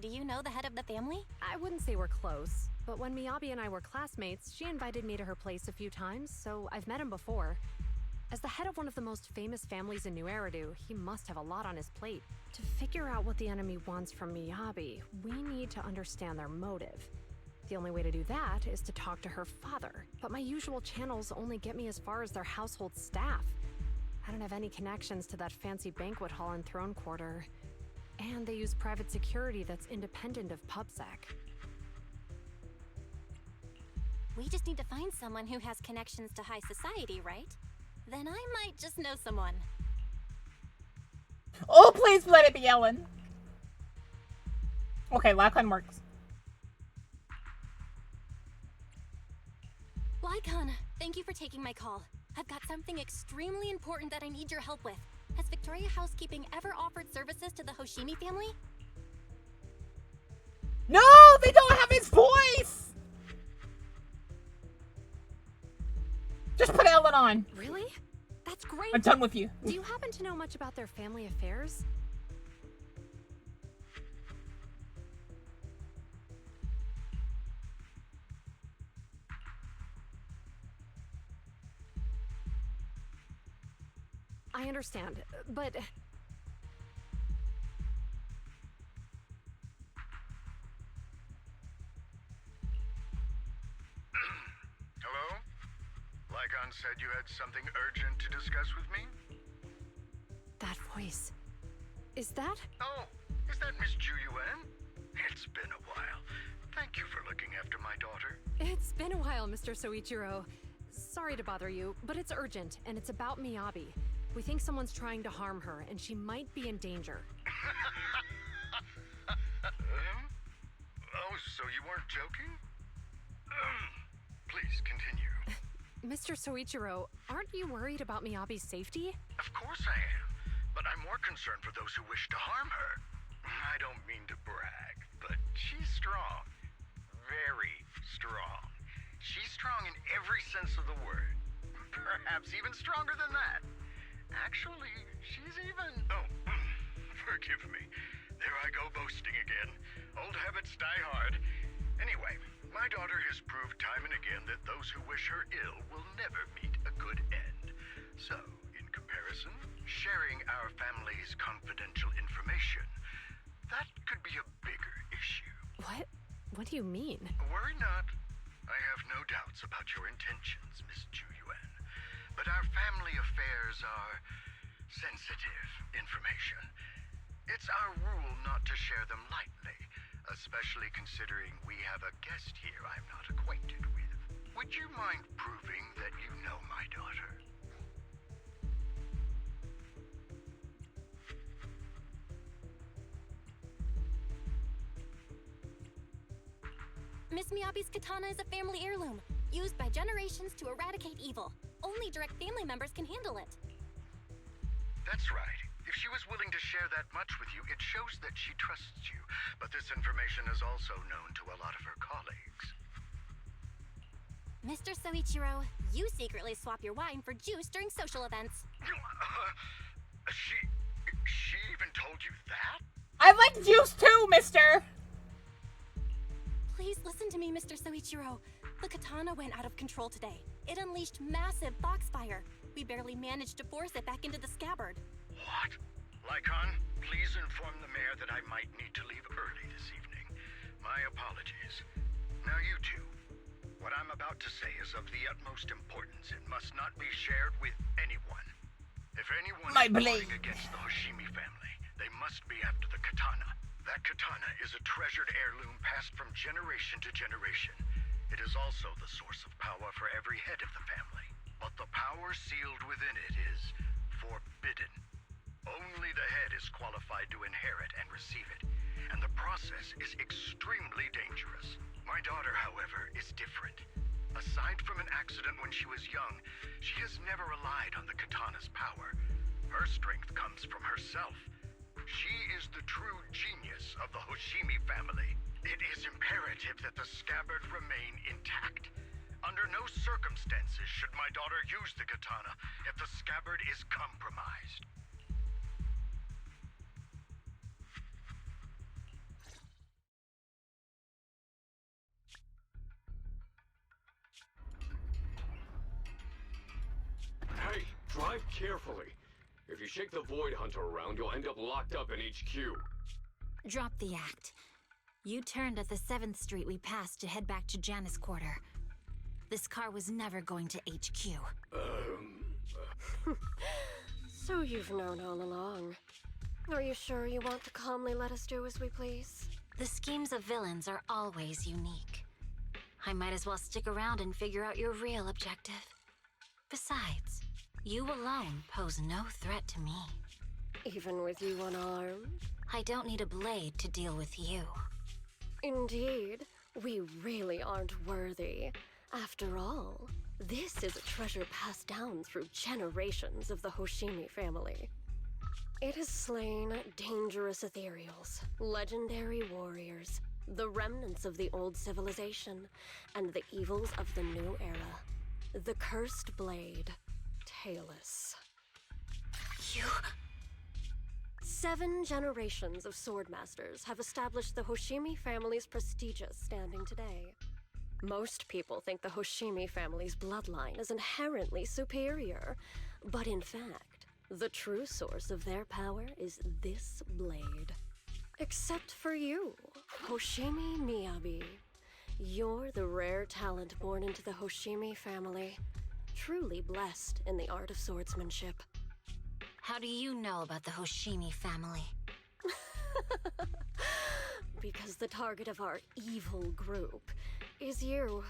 Do you know the head of the family? I wouldn't say we're close, but when Miyabi and I were classmates, she invited me to her place a few times, so I've met him before. As the head of one of the most famous families in New Eridu, he must have a lot on his plate. To figure out what the enemy wants from Miyabi, we need to understand their motive. The only way to do that is to talk to her father, but my usual channels only get me as far as their household staff. I don't have any connections to that fancy banquet hall in Throne Quarter, and they use private security that's independent of PubSec. We just need to find someone who has connections to high society, right? Then I might just know someone. Oh, please let it be Ellen. Okay, lock-on works. Lycon, thank you for taking my call. I've got something extremely important that I need your help with. Has Victoria Housekeeping ever offered services to the Hoshimi family? No, they don't have his voice! Just put Ellen on. Really? That's great. I'm done with you. Do you happen to know much about their family affairs? I understand, but... Hello? Lycon said you had something urgent to discuss with me? That voice. Is that? Oh, is that Miss Juyuan? It's been a while. Thank you for looking after my daughter. It's been a while, Mr. Soichiro. Sorry to bother you, but it's urgent, and it's about Miyabi. We think someone's trying to harm her, and she might be in danger. Oh, so you weren't joking? Please, continue. Mr. Soichiro, aren't you worried about Miyabi's safety? Of course I am, but I'm more concerned for those who wish to harm her. I don't mean to brag, but she's strong. Very strong. She's strong in every sense of the word. Perhaps even stronger than that. Actually, she's even... Oh, forgive me. There I go boasting again. Old habits die hard. Anyway, my daughter has proved time and again that those who wish her ill will never meet a good end. So, in comparison, sharing our family's confidential information, that could be a bigger issue. What? What do you mean? Worry not. I have no doubts about your intentions, Miss Juyuan. But our family affairs are sensitive information. It's our rule not to share them lightly, especially considering we have a guest here I'm not acquainted with. Would you mind proving that you know my daughter? Miss Miyabi's katana is a family heirloom, used by generations to eradicate evil. Only direct family members can handle it. That's right. If she was willing to share that much with you, it shows that she trusts you. But this information is also known to a lot of her colleagues. Mr. Soichiro, you secretly swap your wine for juice during social events. She even told you that? I like juice too, mister! Please listen to me, Mr. Soichiro. The katana went out of control today. It unleashed massive foxfire. We barely managed to force it back into the scabbard. What? Lycon, please inform the mayor that I might need to leave early this evening. My apologies. Now you two, what I'm about to say is of the utmost importance. It must not be shared with anyone. If anyone is plotting against the Hoshimi family, they must be after the katana. That katana is a treasured heirloom passed from generation to generation. It is also the source of power for every head of the family. But the power sealed within it is forbidden. Only the head is qualified to inherit and receive it, and the process is extremely dangerous. My daughter, however, is different. Aside from an accident when she was young, she has never relied on the katana's power. Her strength comes from herself. She is the true genius of the Hoshimi family. It is imperative that the scabbard remain intact. Under no circumstances should my daughter use the katana if the scabbard is compromised. Hey, drive carefully. If you shake the Void Hunter around, you'll end up locked up in HQ. Drop the act. You turned at the 7th Street we passed to head back to Janus Quarter. This car was never going to HQ. So you've known all along. Are you sure you want to calmly let us do as we please? The schemes of villains are always unique. I might as well stick around and figure out your real objective. Besides, you alone pose no threat to me. Even with you unarmed? I don't need a blade to deal with you. Indeed, we really aren't worthy. After all, this is a treasure passed down through generations of the Hoshimi family. It has slain dangerous ethereals, legendary warriors, the remnants of the old civilization, and the evils of the new era. The cursed blade, Talus. You... 7 generations of swordmasters have established the Hoshimi family's prestigious standing today. Most people think the Hoshimi family's bloodline is inherently superior, but in fact, the true source of their power is this blade. Except for you, Hoshimi Miyabi. You're the rare talent born into the Hoshimi family, truly blessed in the art of swordsmanship. How do you know about the Hoshimi family? Because the target of our evil group is you.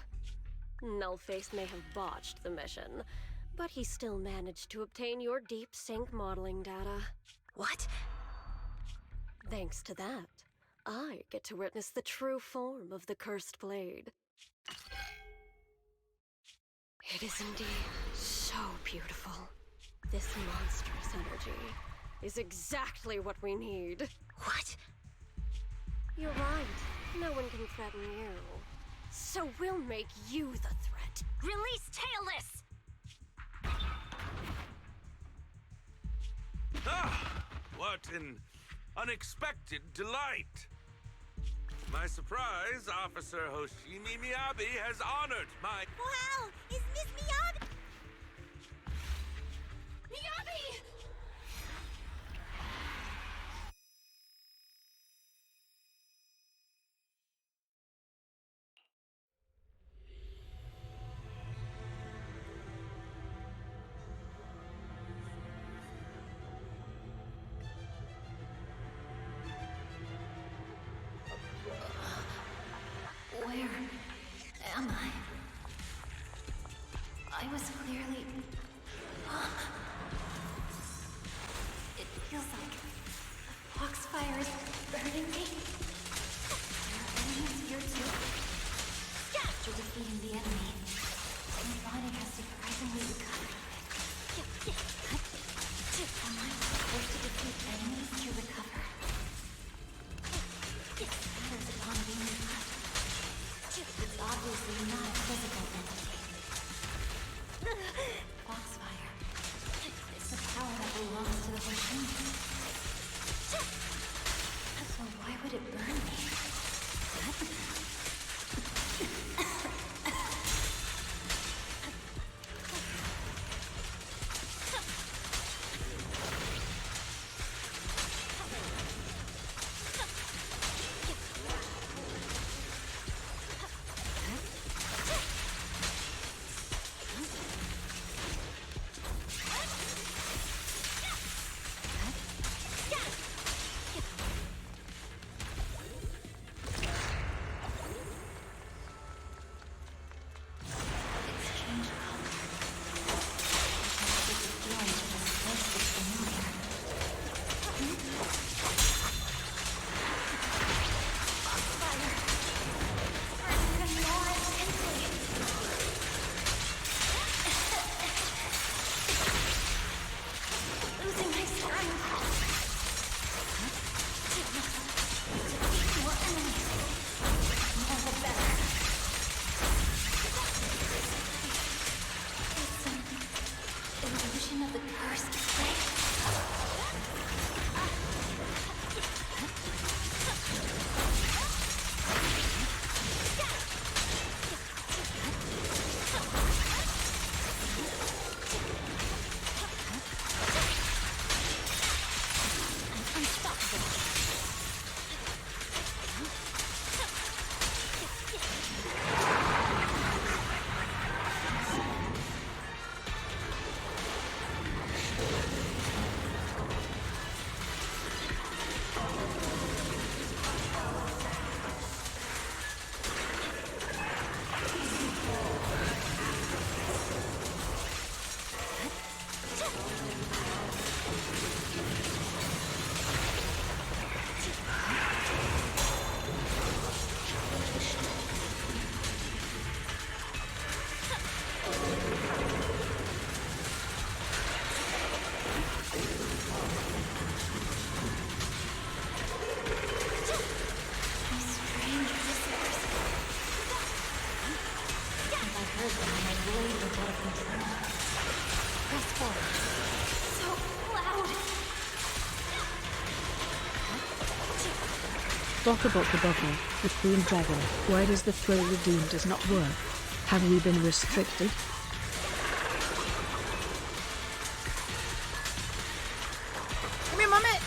Nullface may have botched the mission, but he still managed to obtain your deep sync modeling data. What? Thanks to that, I get to witness the true form of the cursed blade. It is indeed so beautiful. This monstrous energy is exactly what we need. What? You're right. No one can threaten you. So we'll make you the threat. Release Talus! Ah! What an unexpected delight! My surprise, Officer Hoshimi Miyabi has honored my... Wow! Is Miss Miyabi... Miyabi! Where am I? I was Baka, the Queen Dragon. Why does the throw redeem does not work? Have we been restricted? Give me a moment.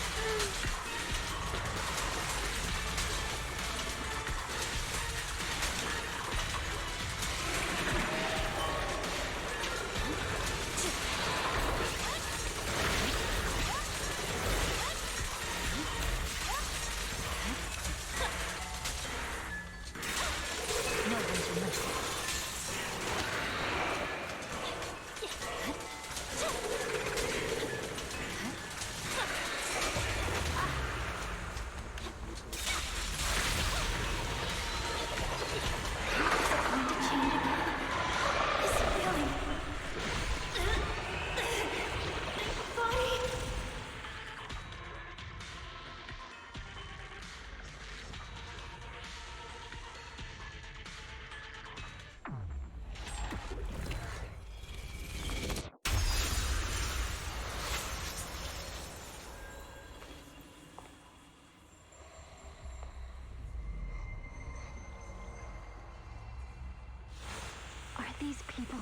Are these people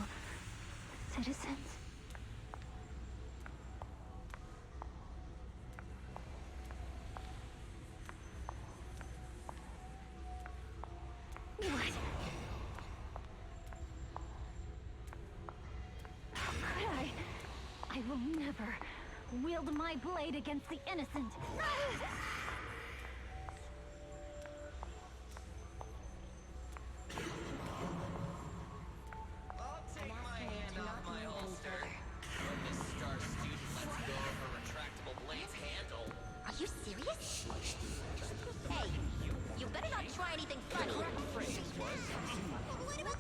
citizens? What? How could I? I will never wield my blade against the innocent. I'll take my hand off my holster. When Miss Star Student lets go of her retractable blade's handle. Are you serious? Hey, you better not try anything funny.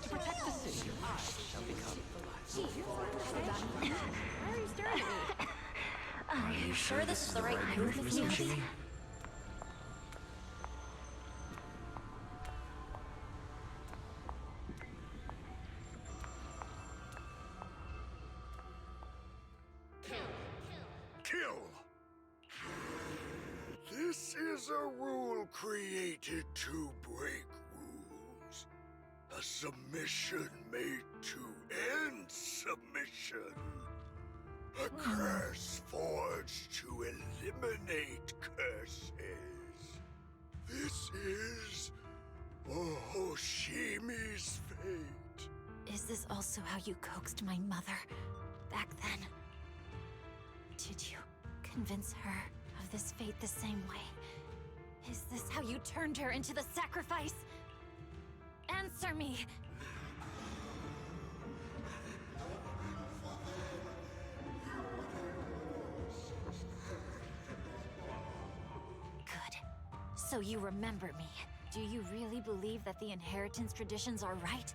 To protect the city, I shall become the light. Why are you staring at me? Are you sure this is the right move, Miss Nancy? Kill! This is a rule created to break rules. A submission made to end submission. A curse forged to eliminate curses. This is Hoshimi's fate. Is this also how you coaxed my mother back then? Did you convince her of this fate the same way? Is this how you turned her into the sacrifice? Answer me! Good. So you remember me. Do you really believe that the inheritance traditions are right?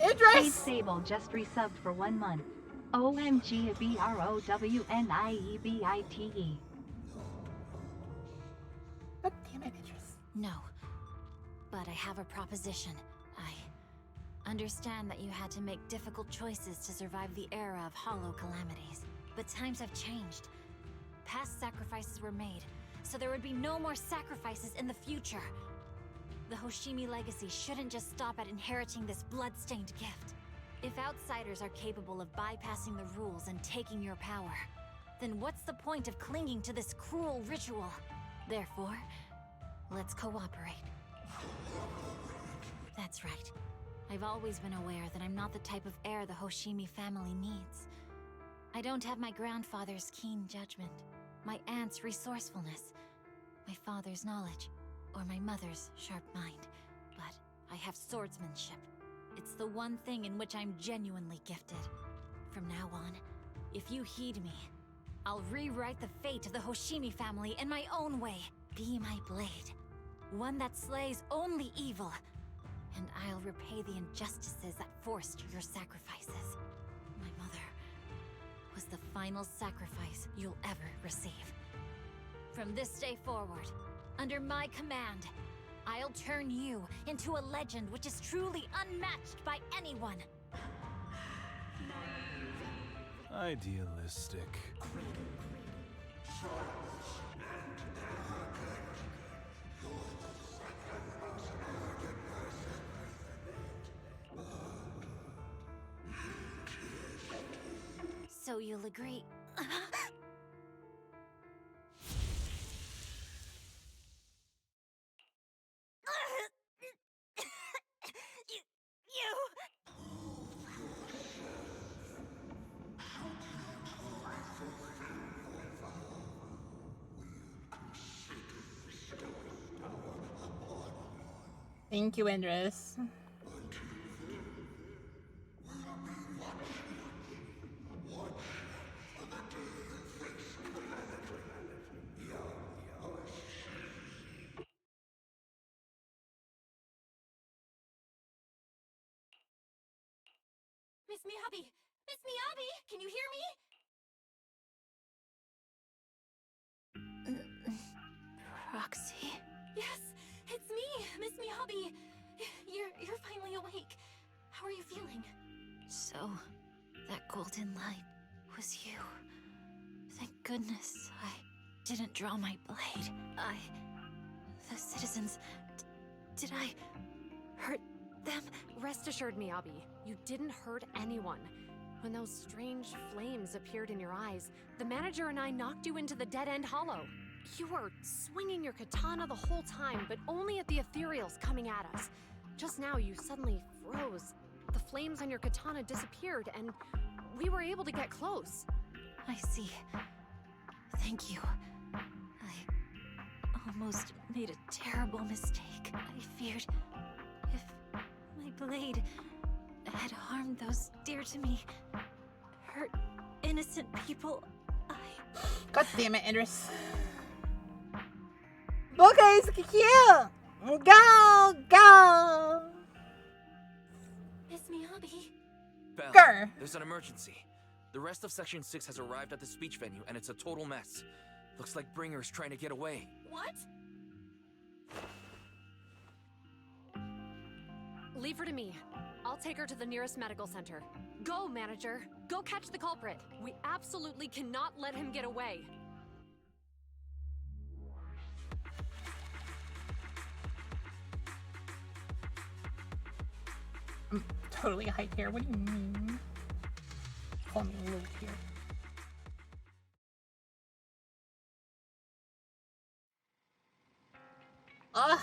Idris! Kate Sable just resubbed for 1 month. OMG BROWNIEBITE. God damn it, Idris. No. But I have a proposition. I understand that you had to make difficult choices to survive the era of hollow calamities. But times have changed. Past sacrifices were made, so there would be no more sacrifices in the future. The Hoshimi legacy shouldn't just stop at inheriting this blood-stained gift. If outsiders are capable of bypassing the rules and taking your power, then what's the point of clinging to this cruel ritual? Therefore, let's cooperate. That's right. I've always been aware that I'm not the type of heir the Hoshimi family needs. I don't have my grandfather's keen judgment, my aunt's resourcefulness, my father's knowledge, or my mother's sharp mind, but I have swordsmanship. It's the one thing in which I'm genuinely gifted. From now on, if you heed me, I'll rewrite the fate of the Hoshimi family in my own way. Be my blade, one that slays only evil, and I'll repay the injustices that forced your sacrifices. My mother was the final sacrifice you'll ever receive. From this day forward, under my command, I'll will turn you into a legend which is truly unmatched by anyone. Idealistic. So you'll agree. Thank you, Andres. Miss Miyabi! Miss Miyabi! Can you hear me? Proxy? Yes, it's me, Miss Miyabi. You're finally awake. How are you feeling? So, that golden light was you. Thank goodness I didn't draw my blade. The citizens... did I hurt them? Rest assured, Miyabi, you didn't hurt anyone. When those strange flames appeared in your eyes, the manager and I knocked you into the dead-end hollow. You were swinging your katana the whole time, but only at the ethereals coming at us. Just now, you suddenly froze. The flames on your katana disappeared, and we were able to get close. I see. Thank you. I almost made a terrible mistake. I feared if my blade had harmed those dear to me, hurt innocent people, God damn it, Andres. Baka is cute! Go! Go! Miss Miyabi? Belle, Grr. there's an emergency. The rest of Section 6 has arrived at the speech venue, and it's a total mess. Looks like Bringer's trying to get away. What? Leave her to me. I'll take her to the nearest medical center. Go, manager. Go catch the culprit. We absolutely cannot let him get away. I'm totally height here. What do you mean? Call me Luke here. Ugh.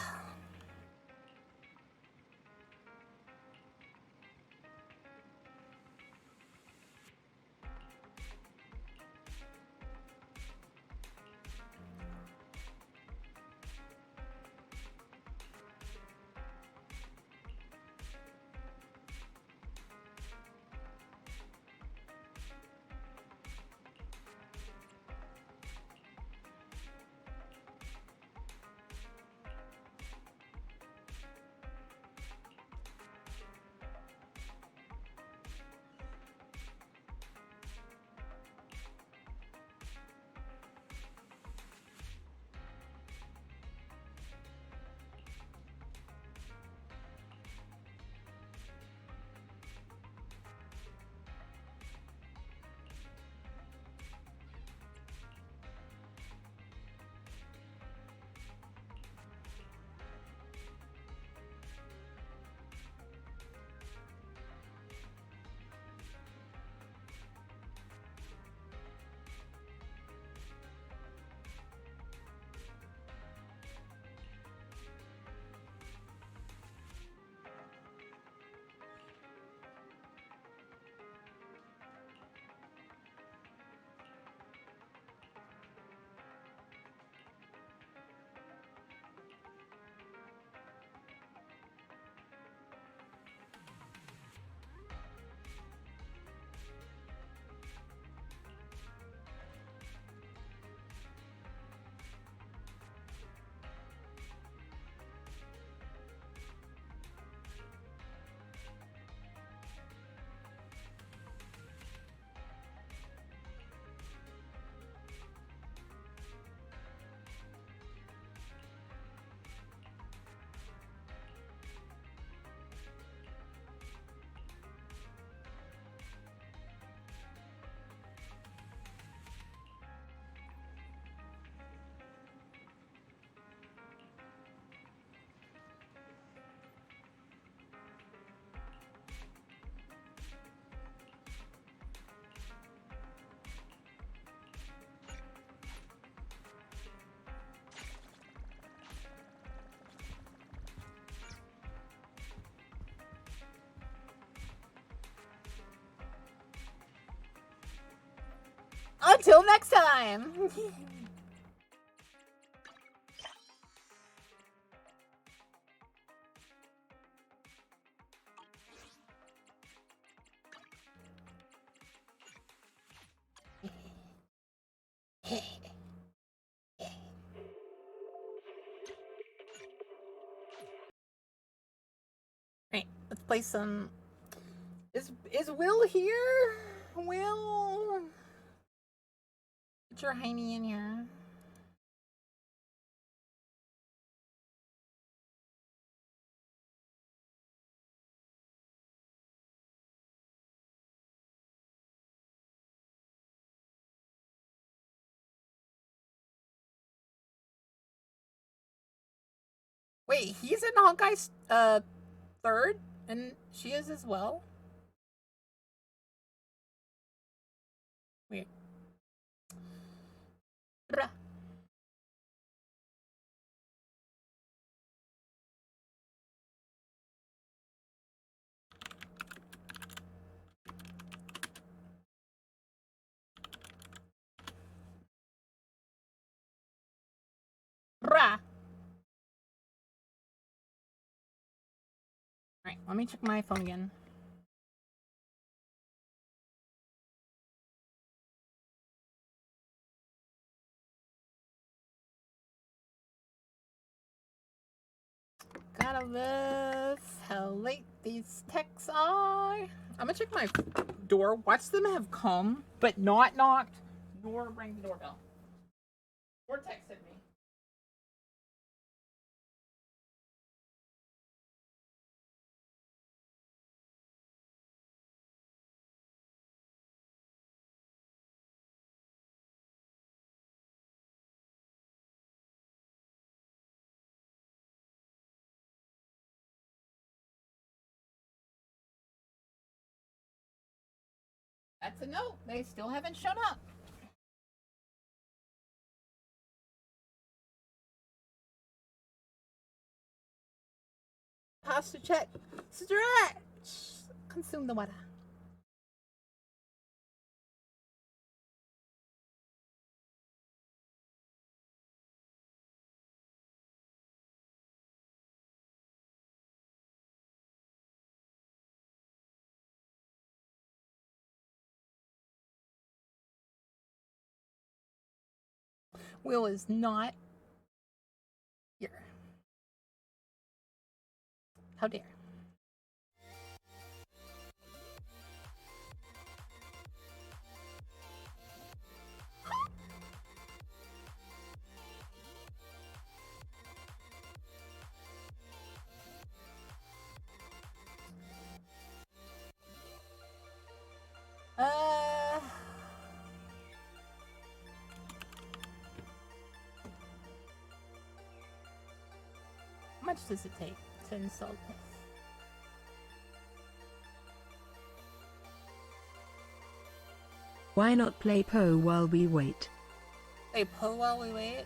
Until next time. Right, let's play some. Is Will here? Will, get your hiney in here. Wait, he's in Hawkeye's third, and she is as well. Weird. Bruh. Bruh. Alright, let me check my phone again. Gotta love how late these texts are. I'm gonna check my door, watch them have come, but not knocked, nor rang the doorbell. Or texted me. That's a no. They still haven't shown up. Pasta check. Stretch. Consume the water. Will is not here. How dare. How much does it take to install this? Why not play Poe while we wait? Play Poe while we wait?